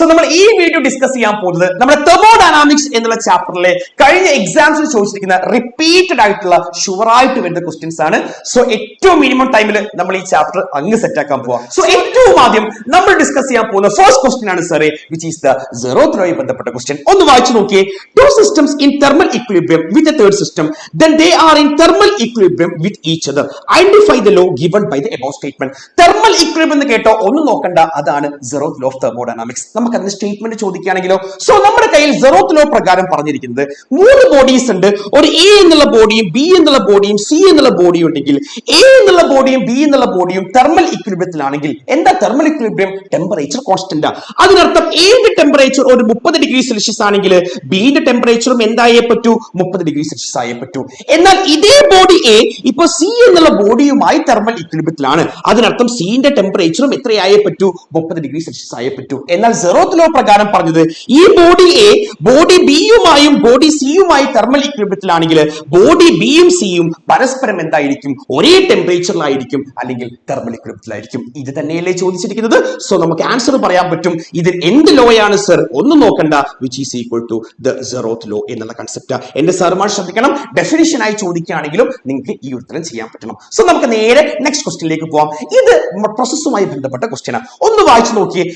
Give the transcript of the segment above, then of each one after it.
So നമ്മൾ ഈ video discuss ചെയ്യാൻ പോകുന്നത് നമ്മുടെ തെർമോഡൈനാമിക്സ് എന്നുള്ള ചാപ്റ്ററിലെ കഴിഞ്ഞ എക്സാംസിൽ ചോദിച്ചിരിക്കുന്ന റിപ്പീറ്റഡ് ആയിട്ടുള്ള ഷുവർ ആയിട്ട് വരുന്ന ക്വസ്റ്റ്യൻസ് ആണ്. സോ ഏറ്റവും മിനിമം ടൈമിൽ നമ്മൾ ഈ ചാപ്റ്റർ അങ്ങ് സെറ്റ് ആക്കാൻ പോവാം. സോ ഏറ്റവും ആദ്യം നമ്മൾ ഡിസ്കസ് ചെയ്യാൻ പോകുന്ന ഫസ്റ്റ് ക്വസ്റ്റ്യൻ ആണ് സാറേ, which is the zeroth law ബന്ധപ്പെട്ട ക്വസ്റ്റ്യൻ. ഒന്ന് വായിച്ചു നോക്കിയേ. Two systems in thermal equilibrium with a third system, then they are in thermal equilibrium with each other. Identify the law given by the above statement. Thermal equilibrium എന്ന് കേട്ടോ, ഒന്നും നോക്കണ്ട, അതാണ് zeroth law of thermodynamics. നമുക്ക് അതിന്റെ statement ചോദിക്കുകയാണെങ്കിലോ, so നമ്മുടെ കയ്യിൽ zeroth law പ്രകാരം പറഞ്ഞിരിക്കുന്നത് മൂന്ന് ബോഡീസ് ഉണ്ട്. ഒരു എ എന്നുള്ള ബോഡിയും ബി എന്നുള്ള ബോഡിയും സി എന്നുള്ള ബോഡിയും ഉണ്ടെങ്കിൽ എ എന്നുള്ള ബോഡിയും ബി എന്നുള്ള ബോഡിയും തെർമൽ ഇക്വിലിബ്രിയത്തിലാണെങ്കിൽ എന്താ തെർമൽ ഇക്വിലിബ്രിയം? Temperature constant. അതിനർത്ഥം എന്റെ ടെമ്പറേച്ചർ ഒരു 30 ഡിഗ്രി സെൽഷ്യസ് ആണെങ്കിൽ ബിന്റെ ടെമ്പറേച്ചറും എന്തായേ പറ്റൂ? 30 ഡിഗ്രി സെൽഷ്യസ് ആയേ പറ്റൂ. എന്നാൽ ഇതേ ബോഡി എ ഇപ്പൊ സി എന്നുള്ള ബോഡിയുമായി തെർമൽ ഇക്വിലിബ്രിയത്തിലാണ്. അതിനർത്ഥം സിന്റെ ടെമ്പറേച്ചറും എത്രയായേ പറ്റൂ? 30 ഡിഗ്രി സെൽഷ്യസ് ആയേ പറ്റൂ. എന്നാൽ zeroth law പ്രകാരം പറഞ്ഞത് ഈ ബോഡി എ ബോഡി ബിയുമായും ബോഡി സിയുമായി തെർമൽ ഇക്വിലിബ്രിയത്തിലാണെങ്കിൽ ബോഡി ബിയും സിയും പരസ്പരം എന്തായിരിക്കും? ഒരേ ടെമ്പറേച്ചറിലായിരിക്കും, അല്ലെങ്കിൽ തെർമൽ ഇക്വിലിബ്രിയത്തിലായിരിക്കും. ഇത് തന്നെയല്ലേ ചോദിച്ചിരിക്കുന്നത്. സോ നമുക്ക് ആൻസർ പറയാൻ പറ്റും. ഇത് എന്ത് ലോയാണ് സർ? ഒന്നും നോക്കണ്ട, which is equal to the zeroth law എന്നുള്ള കൺസെപ്റ്റ്. എന്റെ സാർമാർ ശ്രദ്ധിക്കണം, ഡെഫിനിഷൻ ആയി ചോദിക്കുകയാണെങ്കിലും നിങ്ങൾക്ക് ഈ ഉത്തരം ചെയ്യാൻ പറ്റണം. സോ നമുക്ക് നേരെ നെക്സ്റ്റ് ക്വസ്റ്റ്യനിലേക്ക് പോവാം. ഇത് പ്രോസസ്സുമായി ബന്ധപ്പെട്ട ക്വസ്റ്റ്യൻ ആണ്. ഒന്ന് വായിച്ചു നോക്കിയേ.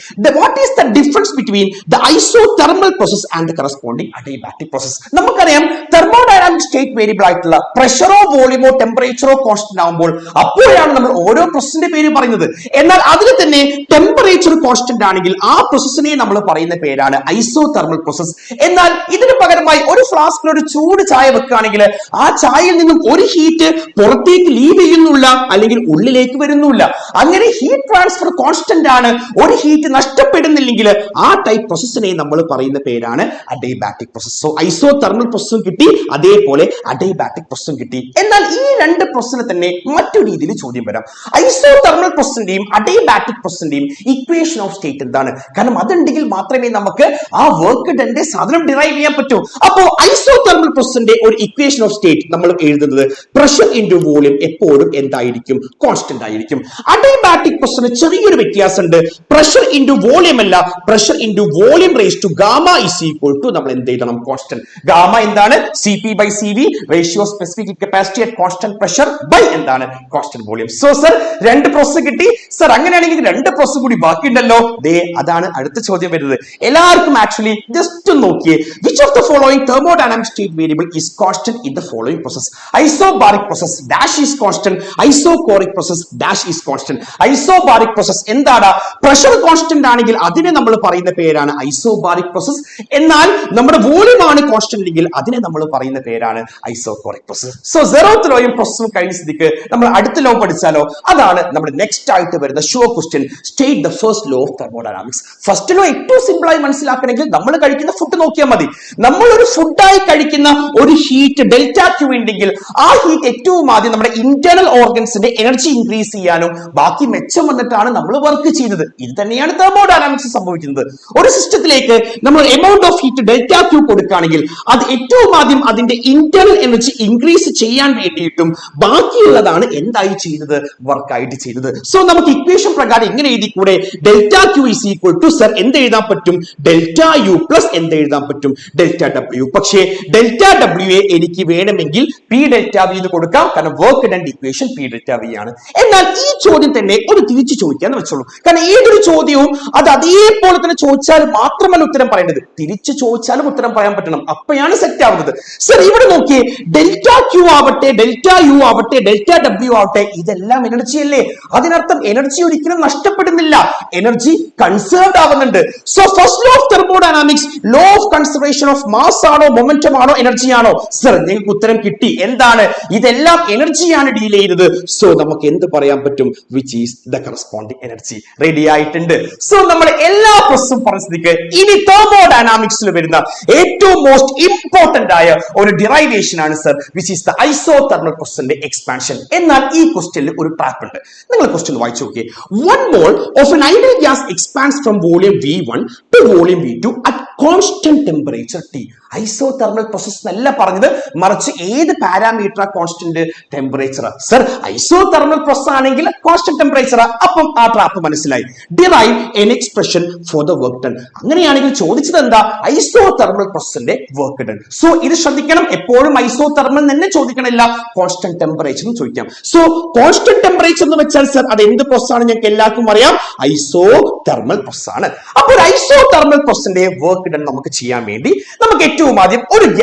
What is the difference between the isothermal process and the corresponding adiabatic process? നമുക്കറിയാം തെർമോഡൈനാമിക് സ്റ്റേറ്റ് വേരിയബിൾ ആയിട്ടുള്ള പ്രഷറോ വോളിയമോ ടെമ്പറേച്ചറോ കോൺസ്റ്റന്റ് ആകുമ്പോൾ അപ്പോഴാണ് നമ്മൾ ഓരോ പ്രോസസിന്റെ പേര് പറയുന്നത്. എന്നാൽ അതിൽ തന്നെ ടെമ്പറേച്ചർ കോൺസ്റ്റന്റ് ആണെങ്കിൽ ആ പ്രോസസ്സിനെ നമ്മൾ പറയുന്ന പേരാണ് ഐസോതെർമൽ പ്രോസസ്. എന്നാൽ ഇതിന് പകരമായി ഒരു ഫ്ലാസ്കിൽ ഒരു ചൂട് ചായ വെക്കുകയാണെങ്കിൽ ആ ചായയിൽ നിന്നും ഒരു ഹീറ്റ് പുറത്തേക്ക് ലീവ് ചെയ്യുന്നില്ല, അല്ലെങ്കിൽ ഉള്ളിലേക്ക് വരുന്നില്ല. അങ്ങനെ ഹീറ്റ് ട്രാൻസ്ഫർ കോൺസ്റ്റന്റ് ആണ്. ഒരു ഹീറ്റ് നഷ്ടപ്പെടുന്നില്ലെങ്കിൽ ആ ടൈപ്പ് പ്രോസസ്സിനെ നമ്മൾ പറയുന്ന പേരാണ് അഡിയബാറ്റിക് പ്രോസസ്. സോ ഐസോതെർമൽ പ്രോസസ്സും കിട്ടി, അതേപോലെ അഡിയബാറ്റിക് പ്രോസസ്സും കിട്ടി. എന്നാൽ ഈ രണ്ട് പ്രോസസ്സിനെ തന്നെ മറ്റൊരു രീതിയിൽ ചോദ്യം വരാം. ഐസോതെർമൽ പ്രോസസ്സിന്റെയും അഡിയബാറ്റിക് പ്രോസസ്സിന്റെയും ഇക്വേഷൻ ഓഫ് സ്റ്റേറ്റ് എന്താണ്? കാരണം അതുണ്ടെങ്കിൽ മാത്രമേ നമുക്ക് ആ വർക്ക് ഡന്റെ സാധനം ഡിറൈവ് ചെയ്യാൻ പറ്റൂ. അപ്പോ ഐസോതെർമൽ പ്രോസസ്സിന്റെ ഒരു ഇക്വേഷൻ ഓഫ് സ്റ്റേറ്റ് നമ്മൾ എഴുതുന്നത് പ്രഷർ ഇൻറ്റു വോളിയം എപ്പോഴും എന്തായിരിക്കും? കോൺസ്റ്റന്റ് ആയിരിക്കും. അഡിയബാറ്റിക് പ്രോസസ്സിന് ചെറിയൊരു വ്യത്യാസമുണ്ട്. പ്രഷർ ഇൻറ്റു വോളിയം അല്ല, pressure into volume raise to gamma is equal to നമ്മൾ എന്ത് എഴുതണം? കോൺസ്റ്റന്റ്. ഗാമ എന്താണ്? CP by CV, ratio specific capacity at constant pressure by എന്താണ്? Constant volume. സോ സർ രണ്ട് പ്രോസസ് കിട്ടി. സർ അങ്ങനെയാണെങ്കിൽ രണ്ട് പ്രോസസ് കൂടി ബാക്കിയുണ്ടല്ലോ. ദേ അതാണ് അടുത്ത ചോദ്യം വരുന്നത്. എല്ലാവർക്കും ആക്ച്വലി ജസ്റ്റ് നോക്കിയേ. Which of the following thermodynamic state variable is constant in the following process? Isobaric process dash is constant, isochoric process dash is constant. Isobaric process എന്താണ്? പ്രഷർ കോൺസ്റ്റന്റ് ആണെങ്കിൽ അതിനെ നമ്മൾ പറയുന്ന പേരാണ് ഐസോബാറിക് പ്രോസസ്. എന്നാൽ നമ്മുടെ volume ആണ് കോൺസ്റ്റന്റ് എങ്കിൽ അതിനെ നമ്മൾ പറയുന്ന പേരാണ് ഐസോകോറിക് പ്രോസസ്. സോ zeroth lawയും പ്രോസസ്സും കഴിഞ്ഞ സ്ഥിതിക്ക് നമ്മൾ അടുത്ത ലോ പഠിച്ചാലോ? അതാണ് നമ്മുടെ നെക്സ്റ്റ് ആയിട്ട് വരുന്ന sure question. State the first law of thermodynamics. First law ഏറ്റവും സിമ്പിൾ ആയി മനസ്സിലാക്കണമെങ്കിൽ നമ്മൾ കഴിക്കുന്ന ഫുഡ് നോക്കിയാൽ മതി. നമ്മൾ ഒരു ഫുഡായി കഴിക്കുന്ന ഒരു ഹീറ്റ് ഡെൽറ്റ ക്യൂ ഉണ്ടെങ്കിൽ ആ ഹീറ്റ് ഏറ്റവും ആദ്യം നമ്മുടെ ഇന്റേണൽ ഓർഗൻസിന്റെ എനർജി ഇൻക്രീസ് ചെയ്യാനും ബാക്കി മെച്ചം വന്നിട്ടാണ് നമ്മൾ വർക്ക് ചെയ്യുന്നത്. ഇത് തന്നെയാണ് തെർമോഡൈനാമിക്സ് സംഭവിക്കുന്നത്. ഒരു സിസ്റ്റത്തിലേക്ക് നമ്മൾ amount of heat delta Q കൊടുക്കുകയാണെങ്കിൽ അത് ഏറ്റവും ആദ്യം അതിന്റെ ഇന്റേണൽ എനർജി ഇൻക്രീസ് ചെയ്യാൻ വേണ്ടിയിട്ടും ബാക്കിയുള്ളതാണ് എന്തായി ചെയ്യുന്നത്? വർക്കായിട്ട് ചെയ്യുന്നത്. സോ നമുക്ക് ഇക്വേഷൻ പ്രകാരം ഇങ്ങനെ എഴുതിക്കൂടെ? Delta Q is equal to sir എന്ത് എഴുതാൻ പറ്റും? ഡെൽറ്റ യു പ്ലസ് എന്ത് എഴുതാൻ പറ്റും? Delta W. പക്ഷേ ഡെൽറ്റ ഡബ്ല്യു എനിക്ക് വേണമെങ്കിൽ പി ഡെൽറ്റ വി എന്ന് കൊടുക്കാം, കാരണം work done equation P delta V ആണ്. എന്നാൽ ഈ ചോദ്യം തന്നെ ഒന്ന് തിരിച്ചു ചോദിക്കാന്ന് വെച്ചോളൂ. കാരണം ഏതൊരു ചോദ്യവും അത് അതേപോലെ തന്നെ ചോദിച്ചാൽ മാത്രമല്ല ഉത്തരം പറയേണ്ടത്, തിരിച്ചു ചോദിച്ചാലും ഉത്തരം പറയാൻ പറ്റണം. അപ്പോഴാണ് സെറ്റ് ആവുന്നത്. സർ ഇവിടെ നോക്കിയേ, ഡെൽറ്റ ക്യൂ ആവട്ടെ, ഡെൽറ്റ യു ആവട്ടെ, ഡെൽറ്റ ഡബ്ല്യു ആവട്ടെ, ഇതെല്ലാം എനർജി അല്ലേ? അതിനർത്ഥം എനർജി ഒരിക്കലും നഷ്ടപ്പെടുന്നില്ല, എനർജി കൺസേർവ്ഡ് ആവുന്നുണ്ട്. So first law of thermodynamics law of conservation of mass ആണോ മൊമെന്റം ആണോ എനർജി ആണോ? സർ നിങ്ങൾക്ക് ഉത്തരം കിട്ടി. എന്താണ്? ഇതെല്ലാം എനർജിയാണ് ഡീൽ ചെയ്യുന്നത്. സോ നമുക്ക് എന്ത് പറയാൻ പറ്റും? Which is the corresponding energy. Ready ആയിട്ടുണ്ട്. സോ നമ്മൾ എല്ലാ പ്രോസസ്സും പറഞ്ഞ സ്ഥിതിക്ക് ഇനി തെർമോഡൈനാമിക്സിൽ വരുന്ന ഏറ്റവും മോസ്റ്റ് ഇമ്പോർട്ടന്റ് ആയ ഒരു ഡിറൈവേഷൻ ആണ് sir, which is the isothermal പ്രോസസ്സിന്റെ എക്സ്പാൻഷൻ. എന്നാൽ ഈ ക്വസ്റ്റ്യനിൽ ഒരു ട്രാപ്പ് ഉണ്ട്. നിങ്ങൾ ക്വസ്റ്റ്യൻ വായിച്ചു നോക്കിയേ. 1 mole of an ideal gas expands from volume V1 to volume V2 at constant temperature T. Isothermal process എന്നല്ല പറഞ്ഞത്, മറിച്ച് ഏത് parameter constant? Temperature. Sir isothermal process ആണെങ്കിൽ കോൺസ്റ്റന്റ് ടെമ്പറേച്ചർ. അപ്പം ആ ട്രാപ്പ് മനസ്സിലായി. Derive N expression for the work done. അങ്ങനെയാണെങ്കിൽ ചോദിച്ചത് എന്താ? ഐസോതെർമൽ പ്രോസസിന്റെ വർക്ക് ഡൺ. സോ ഇത് ശ്രദ്ധിക്കണം, എപ്പോഴും ഐസോതെർമൽ തന്നെ ചോദിക്കണില്ല, കോൺസ്റ്റന്റ് ടെമ്പറേച്ചർ എന്ന് ചോദിക്കാം. സോ കോൺസ്റ്റന്റ് ടെമ്പറേച്ചർ എന്ന് വെച്ചാൽ സർ അത് എന്ത് പ്രോസസ് ആണ്? ഞങ്ങൾക്ക് എല്ലാവർക്കും അറിയാം, ഐസോതെർമൽ പ്രോസസ് ആണ്. അപ്പോൾ ഐസോതെർമൽ പ്രോസസിന്റെ വർക്ക് ഡൺ നമുക്ക് ചെയ്യാൻ വേണ്ടി നമുക്ക് ഏറ്റവും ആദ്യം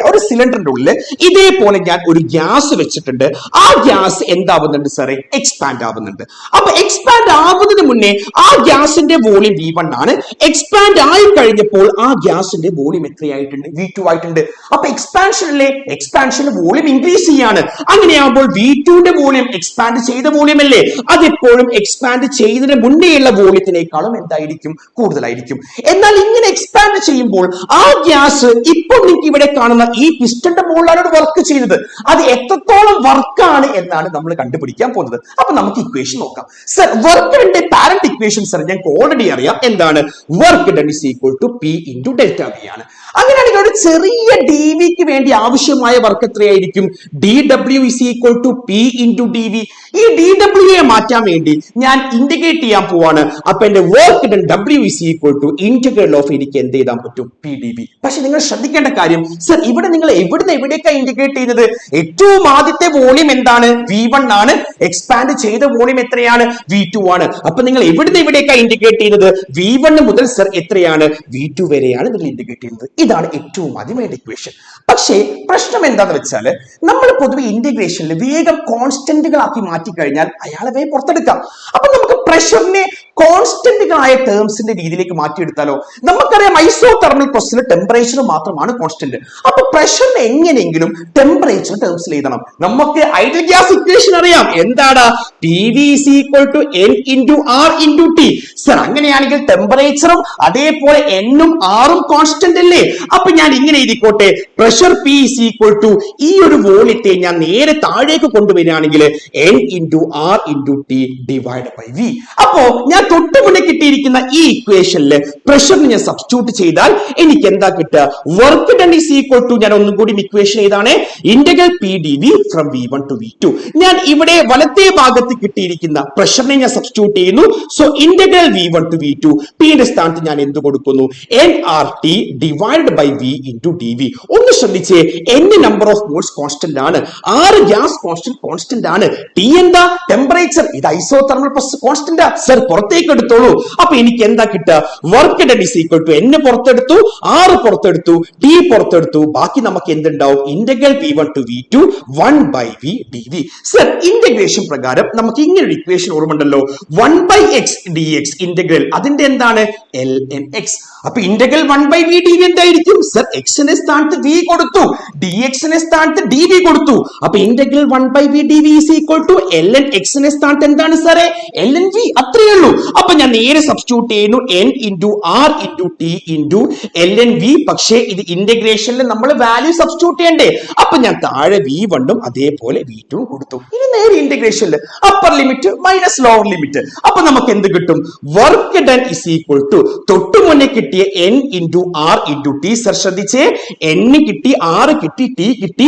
ഒരു സിലിണ്ടറിന്റെ ഉള്ളിൽ ഇതേപോലെ ഞാൻ ഒരു ഗ്യാസ് വെച്ചിട്ടുണ്ട്. ആ ഗ്യാസ് എന്താവുന്നുണ്ട് സാറേ? എക്സ്പാൻഡ് ആവുന്നുണ്ട്. അപ്പൊ എക്സ്പാൻഡ് ആവുന്നതിന് മുന്നേ ആ ഗ്യാസിന്റെ വോളിയം V1 ആണ്. എക്സ്പാൻഡ് ആയി കഴിഞ്ഞപ്പോൾ ആ ഗ്യാസിന്റെ വോളിയം എത്രയായിട്ടുണ്ട്? V2 ആയിട്ടുണ്ട്. അപ്പൊ എക്സ്പാൻഷനിൽ വോളിയം ഇൻക്രീസ് ചെയ്യാണ്. അങ്ങനെയാകുമ്പോൾ V2ന്റെ വോളിയം എക്സ്പാൻഡ് ചെയ്ത വോളിയം അല്ലേ? അതെപ്പോഴും എക്സ്പാൻഡ് ചെയ്തതിന് മുന്നേയുള്ള വോളിയത്തിനേക്കാളും എന്തായിരിക്കും? കൂടുതലായിരിക്കും. എന്നാൽ ഇങ്ങനെ എക്സ്പാൻഡ് ചെയ്യുമ്പോൾ ആ ഗ്യാസ് ഇപ്പോൾ നിങ്ങൾക്ക് ഇവിടെ കാണുന്ന ഈ പിസ്റ്റന്റെ മുകളിലാണ് വർക്ക് ചെയ്തത്. അത് എത്രത്തോളം വർക്കാണ് എന്നാണ് നമ്മൾ കണ്ടുപിടിക്കാൻ പോകുന്നത്. അപ്പൊ നമുക്ക് ഇക്വേഷൻ നോക്കാം. സർ വർക്ക് ഡണ്ണിന്റെ പാരന്റ് ഇക്വേഷൻ സർ ഞങ്ങൾക്ക് ഓൾറെഡി അറിയാം. എന്താണ്? Work done is equal to P into delta V ആണ്. അങ്ങനെയാണെങ്കിൽ ഒരു ചെറിയ dvക്ക് വേണ്ടി ആവശ്യമായ വർക്ക് എത്രയായിരിക്കും? dw is equal to P into dv. ഈ dw യെ മാറ്റാൻ വേണ്ടി ഞാൻ ഇന്റഗ്രേറ്റ് ചെയ്യാൻ പോവാണ്. അപ്പൊ എന്റെ work done W is equal to integral of എനിക്ക് എന്ത് ചെയ്താൻ പറ്റും? PdV. പക്ഷെ നിങ്ങൾ ശ്രദ്ധിക്കേണ്ട കാര്യം സർ, ഇവിടെ നിങ്ങൾ എവിടേക്കാണ് ഇന്റഗ്രേറ്റ് ചെയ്യുന്നത്? ഏറ്റവും ആദ്യത്തെ വോളിയം എന്താണ്? V1 ആണ്. എക്സ്പാൻഡ് ചെയ്ത വോളിയം എത്രയാണ്? V2 ആണ്. അപ്പൊ നിങ്ങൾ എവിടേക്കാണ് ഇന്റഗ്രേറ്റ് ചെയ്യുന്നത്? V1 മുതൽ സർ എത്രയാണ്? V2 വരെയാണ് നിങ്ങൾ ഇന്റഗ്രേറ്റ് ചെയ്യുന്നത്. ഇതാണ് ഏറ്റവും ആദ്യമായിട്ട് ഇക്വേഷൻ. പക്ഷേ പ്രശ്നം എന്താന്ന് വെച്ചാൽ നമ്മൾ പൊതുവെ ഇന്റഗ്രേഷനിൽ വേഗം കോൺസ്റ്റന്റുകളാക്കി മാറ്റി കഴിഞ്ഞാൽ അയാളെ വേഗം പുറത്തെടുക്കാം. അപ്പൊ നമുക്ക് പ്രഷറിനെ കോൺസ്റ്റന്റുകളായ ടേംസിന്റെ രീതിയിലേക്ക് മാറ്റിയെടുത്താലോ? നമുക്കറിയാം ഐസോതെർമൽ പ്രോസസ്സിൽ ടെമ്പറേച്ചർ മാത്രമാണ് കോൺസ്റ്റന്റ്. അപ്പൊ പ്രഷറിനെ എങ്ങനെയെങ്കിലും ടെമ്പറേച്ചർ ടേംസിൽ എഴുതണം. നമുക്ക് ഐഡിയൽ ഗ്യാസ് ഇക്വേഷൻ അറിയാം. എന്താണ്? PV is equal to N into R into T. Sir അങ്ങനെയാണെങ്കിൽ ടെമ്പറേച്ചറും അതേപോലെ N-ഉം R-ഉം കോൺസ്റ്റന്റ് അല്ലേ? അപ്പൊ ഞാൻ ഇങ്ങനെ എഴുതിക്കോട്ടെ, pressure P is equal to ഈ ഒരു വോളിയത്തെ ഞാൻ നേരെ താഴേക്ക് കൊണ്ടുവരികയാണെങ്കിൽ N into R into T divided by V. അപ്പോ ഞാൻ തൊട്ട് മുന്നേ കിട്ടിയിരിക്കുന്ന ഈ ഇക്വേഷനിൽ പ്രഷറിന് ഞാൻ സബ്സ്റ്റിറ്റ്യൂട്ട് ചെയ്താൽ എനിക്ക് എന്താ കിട്ടുക? Work done is equal to, ഞാൻ ഒന്നും കൂടി ഇക്വേഷൻ ഏതാണ്? Integral PdV from V1 to V2. ഞാൻ ഇവിടെ വലത്തേ ഭാഗത്ത് കിട്ടിയിരിക്കുന്ന പ്രഷറിനെ ഞാൻ സബ്സ്റ്റിറ്റ്യൂട്ട് ചെയ്യുന്നു. So integral V1 to V2, P യുടെ സ്ഥാനത്ത് ഞാൻ എന്ത് കൊടുക്കുന്നു? nRT divided by V into dV. ഒന്ന് ശ്രദ്ധിച്ചേ, N number of moles constant ആണ്, R ഗ്യാസ് കോൺസ്റ്റന്റ് ആണ്, T എന്താ? ടെമ്പറേച്ചർ. ഇത് ഐസോതെർമൽ പ്രോസസ് കോൺസ്റ്റന്റ്. സർ പുറത്തേക്ക് എടുത്തോളൂ. അപ്പൊ എനിക്ക് എന്താ കിട്ടുക? Work done is equal to N പുറത്തെടുത്തു, R പുറത്തെടുത്തു, T പുറത്തെടുത്തു. ബാക്കി നമുക്ക് എന്തുണ്ടാവും? Integral V1 to V2 1 by V dV. Sir integration പ്രകാരം നമുക്ക് ഇങ്ങനെ ഒരു ഇക്വേഷൻ ഓർമ്മയുണ്ടല്ലോ, 1 by x dx ഇന്റഗ്രൽ അതിന്റെ എന്താണ്? ln(x). അപ്പൊ ഇന്റഗ്രൽ 1 by V dV എന്തായിരിക്കും? സർ എക്സിന്റെ സ്ഥാനത്ത് V കൊടുത്തു, dxന്റെ സ്ഥാനത്ത് dV കൊടുത്തു. അപ്പൊ integral 1 by V dV is equal to ln x ന്റെ സ്ഥാനത്ത് എന്താണ് സാറേ? ln V. അത്രയേ ഉള്ളൂ. അപ്പൊ ഞാൻ നേരെ സബ്സ്റ്റിറ്റ്യൂട്ട് ചെയ്യുന്നു N into R into T into ln V. പക്ഷേ ഇത് ഇന്റഗ്രേഷനിൽ നമ്മൾ വാല്യൂ സബ്സ്റ്റിറ്റ്യൂട്ട് ചെയ്യണ്ടേ? അപ്പൊ ഞാൻ താഴെ V1 ഉം അതേപോലെ V2 ഉം കൊടുത്തു. ഇനി നേരെ ഇന്റഗ്രേഷനിൽ upper limit minus lower limit. അപ്പൊ നമുക്ക് എന്ത് കിട്ടും? Work done is equal to തൊട്ടു മുന്നേ കിട്ടിയ N into R into T. Sir ശ്രദ്ധിച്ചേ, N കിട്ടി, R കിട്ടി, T കിട്ടി.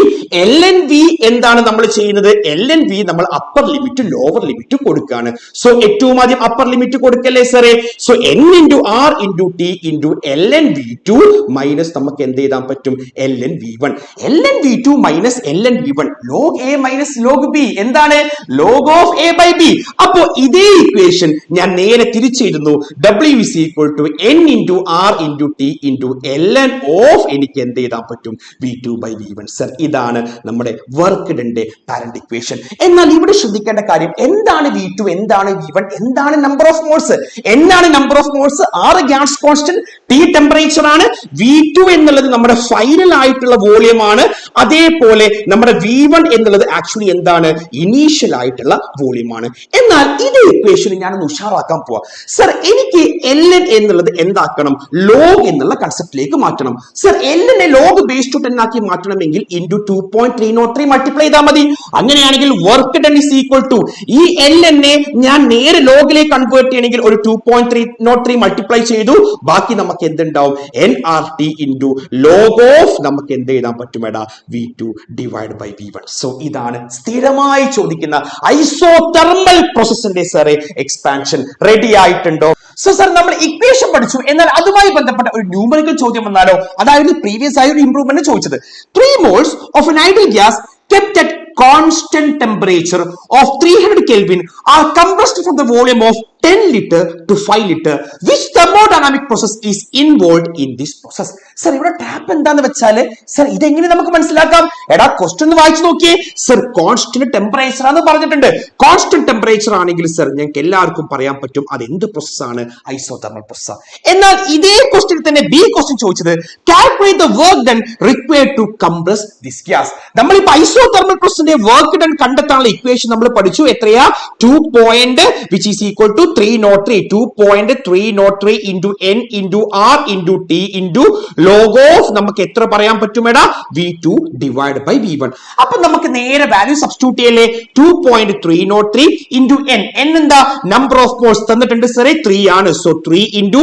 ln V എന്താണ് നമ്മൾ ചെയ്യുന്നത്? ln V നമ്മൾ അപ്പർ ലിമിറ്റ് ലോവർ ലിമിറ്റ് കൊടുക്കുകയാണ്. സോ ഏറ്റവും ആദ്യം അപ്പർ ലിമിറ്റ് കൊടുക്കല്ലേ സാറേ? So N into R into T into ln V2 minus നമുക്ക് എന്ത് ചെയ്താൻ പറ്റും? ln V1. ln V2 minus ln V1 log A minus log B എന്താണ്? log of A by B. അപ്പോ ഇതേ ഇക്വേഷൻ ഞാൻ നേരെ തിരിച്ചെഴുതുന്നു. W is equal to N into R into T into ln of എനിക്ക് എന്ത് ചെയ്താൻ പറ്റും? V2 by V1. സർ ഇതാണ് നമ്മുടെ വർക്ക് ഡണ്ണിന്റെ പാരന്റ് ഇക്വേഷൻ. എന്നാൽ ഇവിടെ ശ്രദ്ധിക്കേണ്ട കാര്യം എന്താണ് V2, എന്താണ് V1, എന്താണ് നമ്പർ ഓഫ് മോൾസ്? N ആണ് number of moles, R gas constant, T temperature ആണ്, V2 എന്നുള്ളത് നമ്മുടെ ഫൈനൽ ആയിട്ടുള്ള വോളിയം ആണ്. അതേപോലെ നമ്മുടെ V1 എന്നുള്ളത് ആക്ച്വലി എന്താണ്? ഇനീഷ്യൽ ആയിട്ടുള്ള വോളിയം ആണ്. എന്നാൽ ഇത് ഇക്വേഷൻ ഞാനൊന്ന് ഉഷാറാക്കാൻ പോവാ. സർ എനിക്ക് ln എന്നുള്ളത് എന്താക്കണം? ലോഗ് എന്നുള്ള കൺസെപ്റ്റിലേക്ക് മാറ്റണം. Sir ln log base to 10 ആക്കി മാറ്റണമെങ്കിൽ ഇൻറ്റു 2.303 മൾട്ടിപ്ലൈ ചെയ്താൽ മതി. അങ്ങനെയാണെങ്കിൽ work done is equal to ഈ ln ഞാൻ നേരെ നേരെ ലോഗിലേക്ക് കൺവേർട്ട് ചെയ്യണമെങ്കിൽ ഒരു 2.303 മൾട്ടിപ്ലൈ ചെയ്തു, ബാക്കി നമുക്ക് എന്തുണ്ടാവും NRT ഇൻറ്റു ലോഗ് ഓഫ് നമുക്ക് എന്ത് എഴുതാൻ പറ്റുമേടാ V2 divide by V1. So ഇതാണ് സ്ഥിരമായി ചോദിക്കുന്ന ഐസോതെർമൽ പ്രോസസ്സിന്റെ സാറേ എക്സ്പാൻഷൻ. റെഡി ആയിട്ടുണ്ടോ? സോ സാർ നമ്മൾ ഇക്വേഷൻ പഠിച്ചു, എന്നാൽ അതുമായി ബന്ധപ്പെട്ട ഒരു ന്യൂമറിക്കൽ ചോദ്യം വന്നാലോ? അതായത് പ്രീവിയസ് ആയി ഒരു ഇംപ്രൂവ്മെന്റ് ചോദിച്ചത്. 3 moles of an ideal gas kept at constant temperature of 300 Kelvin are compressed from the volume of 10 liter to 5 liter. Which thermodynamic process is involved in this process? Sir ഇവിടെ tap എന്താന്ന് വെച്ചാല് sir ഇതെങ്ങനെ നമുക്ക് മനസ്സിലാക്കാം? എടാ question ഒന്ന് വായിച്ചു നോക്കിയേ. സർ കോൺസ്റ്റന്റ് ടെമ്പറേച്ചർ ആണെന്ന് പറഞ്ഞിട്ടുണ്ട്. കോൺസ്റ്റന്റ് ടെമ്പറേച്ചർ ആണെങ്കിൽ സർ ഞങ്ങൾക്ക് എല്ലാവർക്കും പറയാൻ പറ്റും അത് എന്ത് പ്രോസസ് ആണ്, ഐസോതെർമൽ പ്രോസസ്. എന്നാൽ ഇതേ ക്വസ്റ്റ്യൻ തന്നെ ബി ക്വസ്റ്റ്യൻ ചോദിച്ചത് calculate the work done required to compress this gas. നമ്മളിപ്പോ ഐസോതെർമൽ പ്രോസസിന്റെ വർക്ക് ഡൺ കണ്ടെത്താനുള്ള ഇക്വേഷൻ നമ്മൾ പഠിച്ചു. എത്രയാ? 2 which is equal to 303 2.303 into n into r into t into log of നമുക്ക് എത്ര പറയാൻ പറ്റുമേടാ V2 ഡിവൈഡ് ബൈ V1. അപ്പൊ നമുക്ക് നേരെ വാല്യൂ സബ്സ്റ്റിറ്റ്യൂട്ട് ചെയ്യല്ലേ. 2.303 into n. n എന്താ? നമ്പർ ഓഫ് മോൾസ് തന്നിട്ടുണ്ട് സാറേ 3 ആണ്. സോ 3 into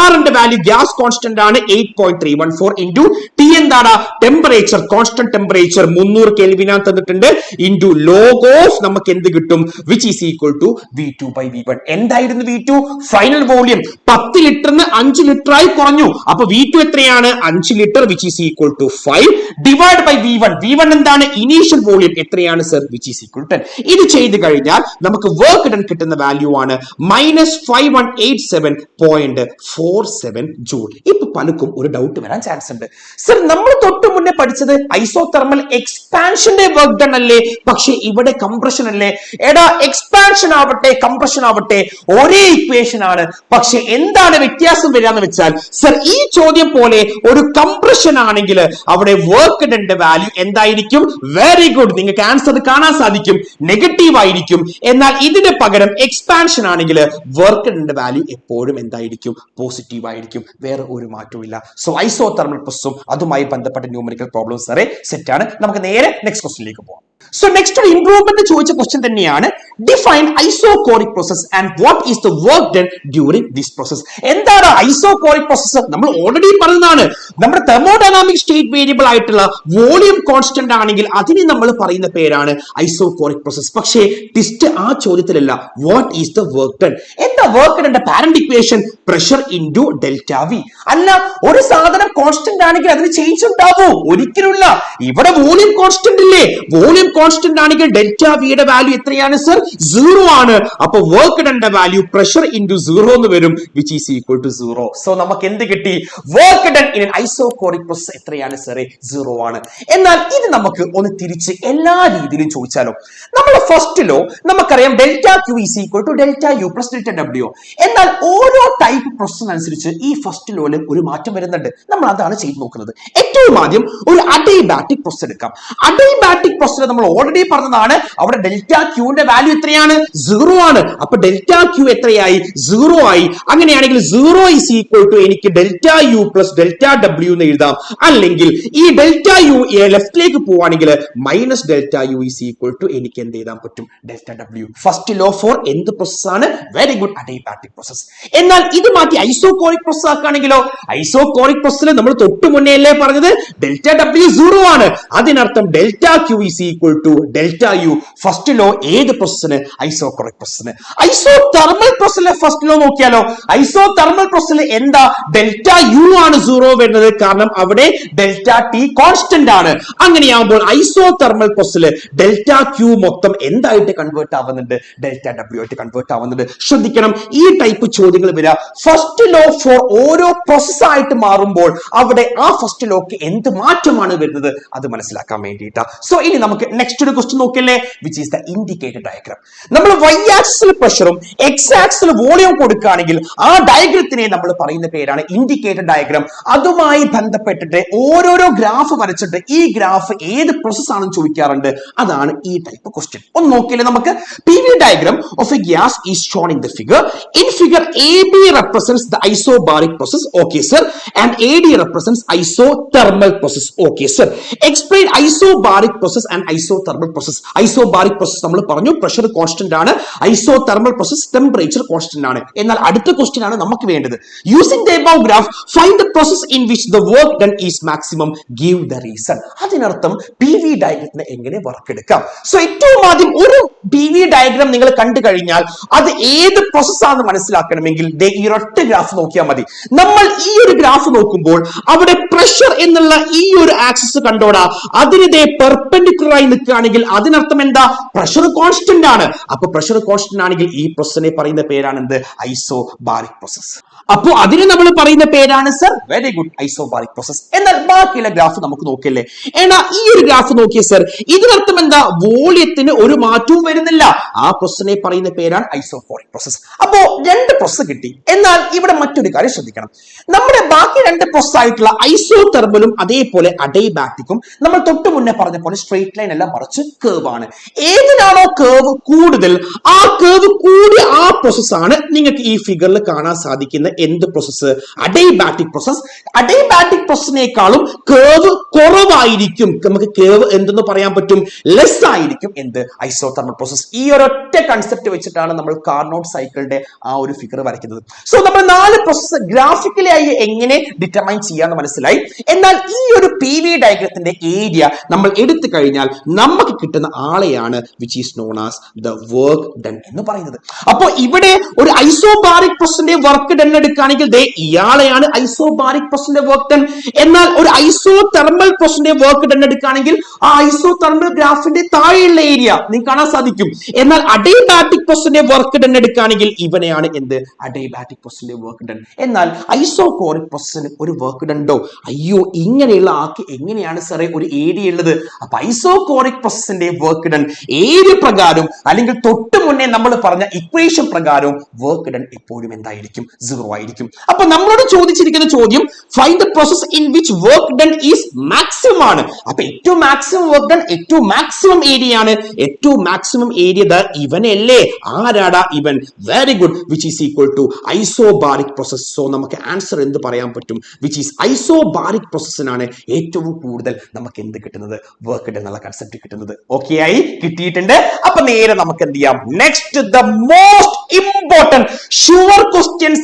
r ന്റെ വാല്യൂ ഗ്യാസ് കോൺസ്റ്റന്റ് ആണ് 8.314 into t എന്താണ്? ടെമ്പറേച്ചർ കോൺസ്റ്റന്റ് ടെമ്പറേച്ചർ 300 കെൽവിൻ ആണ് തന്നിട്ടുണ്ട് into log of നമുക്ക് എന്ത് കിട്ടും? which is equal to V2 by V1. എന്തായിരുന്നു V2? ഫൈനൽ വോളിയം 10 ലിറ്ററിന് 5 ലിറ്റർ ആയി കുറഞ്ഞു. അപ്പൊ V2 എത്രയാണ്? 5 litre which is equal to 5 divide by V1. V1 എന്താണ്? ഇനീഷ്യൽ വോളിയം എത്രയാണ് sir? which is equal to 10. ഇത് ചെയ്ത് കഴിഞ്ഞാൽ നമുക്ക് വർക്ക് ഡൺ കിട്ടുന്ന വാല്യൂ ആണ് -5187.47 ജൂൾ. ഇപ്പൊ പലർക്കും ഒരു ഡൗട്ട് വരാൻ ചാൻസ് ഉണ്ട്. സർ നമ്മൾ തൊട്ട് മുന്നേ പഠിച്ചത് ഐസോതെർമൽ എക്സ്പാൻഷന്റെ വർക്ക് ഡൺ അല്ലേ, പക്ഷെ ഇവിടെ കംപ്രഷൻ അല്ലേ? എടാ എക്സ്പാൻഷൻ ആവട്ടെ കംപ്രഷൻ ആവട്ടെ ഒരേ ഇക്വേഷൻ ആണ്, പക്ഷെ എന്താണ് വ്യത്യാസം വരാന്ന് വെച്ചാൽ സർ ഈ ചോദ്യം പോലെ ഒരു കംപ്രഷൻ ആണെങ്കിൽ അവിടെ വർക്ക് ഡന്റെ വാല്യൂ എന്തായിരിക്കും? വെരി ഗുഡ്, നിങ്ങൾക്ക് ആൻസർ കാണാൻ സാധിക്കും, നെഗറ്റീവ് ആയിരിക്കും. എന്നാൽ ഇതിന് പകരം എക്സ്പാൻഷൻ ആണെങ്കിൽ വർക്ക് ഡന്റെ വാല്യൂ എപ്പോഴും എന്തായിരിക്കും? പോസിറ്റീവ് ആയിരിക്കും. വേറെ ഒരു മാറ്റവും ഇല്ല. സോ ഐസോതെർമൽ പ്രോസസ്സും അതുമായി ബന്ധപ്പെട്ട ന്യൂമറിക്കൽ പ്രോബ്ലംസ് സാറേ സെറ്റ് ആണ്. നമുക്ക് നേരെ നെക്സ്റ്റ് ക്വസ്റ്റ്യനിലേക്ക് പോകാം. സോ നെക്സ്റ്റ് ഒരു ഇംപ്രൂവ്മെന്റ് ചോദിച്ച ക്വസ്റ്റ്യൻ തന്നെയാണ്. Define isochoric process and what is the work done during this process. എന്താണ് ഐസോകോറിക് പ്രോസസ്? നമ്മൾ ഓൾറെഡി പറഞ്ഞതാണ്. നമ്മുടെ തെർമോഡൈനാമിക് സ്റ്റേറ്റ് വേരിയബിൾ ആയിട്ടുള്ള വോളിയം കോൺസ്റ്റന്റ് ആണെങ്കിൽ അതിനെ നമ്മൾ പറയുന്ന പേരാണ് ഐസോകോറിക് പ്രോസസ്. പക്ഷേ ടിസ്റ്റ് ആ ചോദ്യത്തിലല്ല. What is the work done? എന്താ work done? Parent equation pressure into delta V. അല്ല, ഒരു സാധനം കോൺസ്റ്റന്റ് ആണെങ്കിൽ അതിന് ചേഞ്ച് ഉണ്ടാവോ? ഒരിക്കലുമില്ല. ഇവിടെ വോളിയം കോൺസ്റ്റന്റ് ഇല്ലേ? വോളിയം കോൺസ്റ്റന്റ് ആണെങ്കിൽ ഡെൽറ്റ വിയുടെ വാല്യൂ എത്രയാണ് സർ? 0 ആണ്. അപ്പൊ വർക്ക് ഡന്റെ വാല്യൂ പ്രഷർ ഇൻറ്റു 0 എന്ന് വരും which is equal to 0. So നമുക്ക് എന്ത് കിട്ടി? Work done in isochoric process എത്രയാണ് സാറേ? 0 ആണ്. എന്നാൽ ഇത് നമുക്ക് ഒന്ന് തിരിച്ച് എല്ലാ രീതിയിലും ചോദിച്ചാലോ? നമ്മുടെ ഫസ്റ്റ് ലോ നമുക്കറിയാം delta Q is equal to delta U plus delta W. എന്നാൽ ഓരോ ടൈപ്പ് പ്രോസസ് അനുസരിച്ച് ഈ ഫസ്റ്റ് ലോയിലും ഒരു മാറ്റം വരുന്നുണ്ട്. നമ്മൾ അതാണ് ചെയ്ത് നോക്കുന്നത്. ഏറ്റവും ആദ്യം ഒരു അഡിയബാറ്റിക് പ്രോസസ് എടുക്കാം. അഡിയബാറ്റിക് പ്രോസസ് നമ്മൾ ഓൾറെഡി പറഞ്ഞതാണ്. അവിടെ ഡെൽറ്റ ക്യൂന്റെ വാല്യൂ എത്രയാണ്? 0 ആണ്. അപ്പൊ ഡെൽറ്റ ക്യൂ എത്രയായി? 0 ആയി. അങ്ങനെയാണെങ്കിൽ 0 ഈസ് ഈക്വൽ ടു എനിക്ക് delta U plus delta W എന്ന് എഴുതാം. അല്ലെങ്കിൽ ഈ ഡെൽറ്റ യു ലെഫ്റ്റിലേക്ക് പോവാണെങ്കിൽ minus delta U is equal to എനിക്ക് എന്ത് എഴുതാൻ പറ്റും? Delta W. First law for എന്ത് പ്രോസസ് ആണ്? Very good, adiabatic process. എന്നാൽ ഇത് മാറ്റി ഐസോകോറിക് പ്രോസസ് ആക്കുകയാണെങ്കിലോ? ഐസോകോറിക് പ്രോസസ്സിൽ നമ്മൾ തൊട്ട് മുന്നേ അല്ലേ പറഞ്ഞത് ഡെൽറ്റ ഡബ്ല്യു 0 ആണ്. അതിനർത്ഥം delta Q is equal to delta U. First law ഏത് പ്രോസസ്സിന്? ഐസോകോറിക് പ്രോസസ്സിന്. ഐസോതെർമൽ പ്രോസസ്സിലെ ഫസ്റ്റ് ലോ നോക്കിയാലോ? ഐസോതെർമൽ പ്രോസസ്സിൽ എന്താ? ഡെൽറ്റ യു ആണ് 0 വരുന്നത്. കാരണം അവിടെ ഡെൽറ്റ ടി കോൺസ്റ്റന്റ് ആണ്. അങ്ങനെയാകുമ്പോൾ ഐസോതെർമൽ പ്രോസസ്സിൽ ഡെൽറ്റ ക്യൂ മൊത്തം എന്തായിട്ട് കൺവേർട്ട് ആവുന്നുണ്ട്? ഡെൽറ്റ ഡബ്ല്യു ആയിട്ട് കൺവേർട്ട് ആവുന്നുണ്ട്. ശ്രദ്ധിക്കണം, ഈ ടൈപ്പ് ചോദ്യങ്ങൾ വരിക ഫസ്റ്റ് ലോ ഫോർ ഓരോ പ്രോസസ് ആയിട്ട് മാറുമ്പോൾ അവിടെ ആ ഫസ്റ്റ് ലോക്ക് എന്ത് മാറ്റമാണ് വരുന്നത് അത് മനസ്സിലാക്കാൻ വേണ്ടിയിട്ടാ. സോ ഇനി നമുക്ക് നെക്സ്റ്റ് ഒരു ക്വസ്റ്റ്യൻ നോക്കിയല്ലേ, which is the indicator diagram. നമ്മൾ വൈ ആക്സിൽ പ്രഷറും എക്സ് ആക്സിൽ വോളിയം കൊടുക്കുകയാണെങ്കിൽ ആ ഡയഗ്രത്തിനെ നമ്മൾ പറയുന്ന പേരാണ് ഇൻഡിക്കേറ്റർ ഡയഗ്രാം. അതുമായി ബന്ധപ്പെട്ടിട്ട് ഓരോരോ ഗ്രാഫ് വരച്ചിട്ട് ഈ ഗ്രാഫ് ഏത് പ്രോസസ് ആണെന്ന് ചോദിക്കാറുണ്ട്. അതാണ് ഈ ടൈപ്പ് ക്വസ്റ്റ്യൻ. ഒന്ന് നോക്കിയാലേ നമുക്ക്. PV diagram of a gas is shown in the figure. In figure AB represents the isobaric process. Okay, sir. And AD represents isothermal process. Okay, sir. Explain isobaric process and isothermal process. Isobaric process നമ്മൾ പറഞ്ഞു pressure constant ആണ്. Isothermal process temperature constant ആണ്. എന്നാൽ അടുത്ത question ആണ് നമുക്ക് വേണ്ടത്. Using the above graph, find the process in which the work done is maximum. Give the reason. അതിനർത്ഥം PV ഡയഗ്രത്തിന് എങ്ങനെ വർക്ക് എടുക്കാം. സോ ഏറ്റവും ആദ്യം ഒരു PV ഡയഗ്രാം നിങ്ങൾ കണ്ടു കഴിഞ്ഞാൽ അത് ഏത് പ്രോസസ് ആണെന്ന് മനസ്സിലാക്കണമെങ്കിൽ ഈ ഒറ്റ ഗ്രാഫ് നോക്കിയാൽ മതി. നമ്മൾ ഈ ഒരു ഗ്രാഫ് നോക്കുമ്പോൾ അവിടെ പ്രഷർ എന്നുള്ള ഈ ഒരു ആക്സിസ് കണ്ടോടാ, അതിനെ പെർപെൻഡിക്കുലർ ആയി നിൽക്കുകയാണെങ്കിൽ അതിനർത്ഥം എന്താ? പ്രഷർ കോൺസ്റ്റന്റ് ആണ്. അപ്പൊ പ്രഷർ കോൺസ്റ്റന്റ് ആണെങ്കിൽ ഈ പ്രോസസ്സിനെ പറയുന്ന പേരാണ് എന്ത്? Isobaric process. അപ്പോ അതിന് നമ്മൾ പറയുന്ന പേരാണ് sir very good isobaric process. എന്നാൽ ബാക്കിയുള്ള ഗ്രാഫ് നമുക്ക് നോക്കില്ലേ. എന്നാ ഈ ഒരു ഗ്രാഫ് നോക്കിയേ സർ, ഇതിനർത്ഥം എന്താ? വോളിയത്തിന് ഒരു മാറ്റവും വരുന്നില്ല. ആ പ്രോസസ്സിനെ പറയുന്ന പേരാണ് ഐസോബാറിക് പ്രോസസ്. അപ്പോ രണ്ട് പ്രോസസ് കിട്ടി. എന്നാൽ ഇവിടെ മറ്റൊരു കാര്യം ശ്രദ്ധിക്കണം. നമ്മുടെ ബാക്കി രണ്ട് പ്രോസസ് ആയിട്ടുള്ള ഐസോതെർമലും അതേപോലെ അഡൈബാറ്റിക്കും നമ്മൾ തൊട്ട് മുന്നേ പറഞ്ഞ പോലെ സ്ട്രെയിറ്റ് ലൈൻ അല്ല, മറിച്ച് കേവ് ആണ്. ഏതിനാണോ കേവ് കൂടുതൽ, ആ കേവ് കൂടിയ ആ പ്രോസസ് ആണ് നിങ്ങൾക്ക് ഈ ഫിഗറിൽ കാണാൻ സാധിക്കുന്ന എന്ത് പ്രോസസ്? അഡൈബാറ്റിക് പ്രോസസ്. അഡൈബാറ്റിക് പ്രോസസിനേക്കാളും കേവ് കുറവായിരിക്കും. നമുക്ക് കേവ് എന്തെന്ന് പറയാൻ പറ്റും? ലെസ് ആയിരിക്കും എന്ത്? Isothermal process. ഈ ഒരൊറ്റ കൺസെപ്റ്റ് വെച്ചിട്ടാണ് നമ്മൾ കാർനോട്ട് സൈക്കിളിന്റെ ആ ഒരു ഫിഗർ വരയ്ക്കുന്നത്. സോ നമ്മൾ 4 പ്രോസസ് ഗ്രാഫിക്കലി ആയി എങ്ങനെ ഡിറ്റർമൈൻ ചെയ്യാന്ന് മനസ്സിലായി. എന്നാൽ ഈ ഒരു PV ഡയഗ്രത്തിന്റെ ഏരിയ നമ്മൾ എടുത്തു കഴിഞ്ഞാൽ നമുക്ക് കിട്ടുന്ന ആളെയാണ് which is known as the work done എന്ന് പറയുന്നത്. അപ്പോ ഇവിടെ ഒരു ഐസോബാറിക് പ്രോസസിന്റെ വർക്ക് ഡൺ എടുക്കുകയാണെങ്കിൽ ഇയാളെയാണ് ഐസോബാറിക് പ്രോസസിന്റെ വർക്ക് ഡൺ. എന്നാൽ ഒരു ഐസോതെർമൽ പ്രോസസിന്റെ വർക്ക് ഡൺ എടുക്കുകയാണെങ്കിൽ ആ ഐസോതെർമൽ ഗ്രാഫിന്റെ താഴെയുള്ള ഏരിയ നിങ്ങൾക്ക് കാണാൻ സാധിക്കും. എന്നാൽ അഡൈബാറ്റിക് പ്രോസസിന്റെ വർക്ക് ഡൺ എടുക്കുകയാണെങ്കിൽ ഇവനെയാണ് എന്ത്? അഡൈബാറ്റിക് പ്രോസസിന്റെ വർക്ക് ഡൺ. എന്നാൽ ഐസോകോറിക് പ്രോസസിന് ഒരു വർക്ക് ഡൺ ഉണ്ടോ? അയ്യോ, ഇങ്ങനെയുള്ള ആൾക്ക് എങ്ങനെയാണ് സാറേ ഒരു ഏരിയ ഉള്ളത്? അപ്പൊ ഐസോകോറിക് പ്രോസസിന്റെ വർക്ക് ഡൺ ഏരിയ പ്രകാരം അല്ലെങ്കിൽ തൊട്ട് മുന്നേ നമ്മൾ പറഞ്ഞ ഇക്വേഷൻ പ്രകാരം വർക്ക് ഡൺ എപ്പോഴും എന്തായിരിക്കും? 0 ആയിരിക്കും. അപ്പൊ നമ്മളോട് ചോദിച്ചിരിക്കുന്ന ചോദ്യം find the process in which work done is maximum ആണ്. അപ്പൊ ഏറ്റവും മാക്സിമം വർക്ക് ഡൺ ഏറ്റവും മാക്സിമം ഏരിയ ആണ്. ഏറ്റവും മാക്സിമം ഏരിയ ഇവനല്ലേ? ആരാടാ ഇവൻ? Very good, which is equal to isobaric process. So നമുക്ക് ആൻസർ എന്ത് പറയാൻ പറ്റും? വിച്ച് ഈസ് ഐസോബാറിക് പ്രോസസ്സിനാണ് ഏറ്റവും കൂടുതൽ നമുക്ക് എന്ത് കിട്ടുന്നത്? വർക്ക് ഡൺ എന്നുള്ള കൺസെപ്റ്റ് കിട്ടുന്നത്. ഓക്കെ ആയി കിട്ടിയിട്ടുണ്ട്. അപ്പൊ നേരെ നമുക്ക് എന്ത് ചെയ്യാം? Next the most important sure questions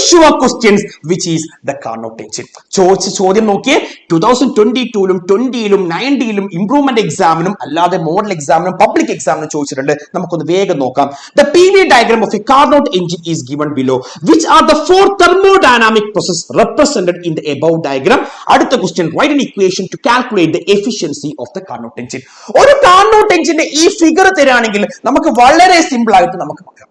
sure questions which is the Carnot engine. ചോദ്യം നോക്കിയേ, 2022ലും 20ലും 90ലും ഇംപ്രൂവ്മെന്റ് എക്സാമിനും അല്ലാതെ മോഡൽ എക്സാമിനും പബ്ലിക് എക്സാമിനും ചോദിച്ചിട്ടുണ്ട്. നമുക്കൊന്ന് വേഗം നോക്കാം. The PV diagram of a Carnot engine is given below. Which are the 4 thermodynamic processes represented in the above diagram? അടുത്ത question, write an equation to calculate the efficiency of the Carnot engine. ഒരു Carnot engine ഈ figure തരാണെങ്കിൽ നമുക്ക് വളരെ simple ആയിട്ട് നമുക്ക് പറയാം.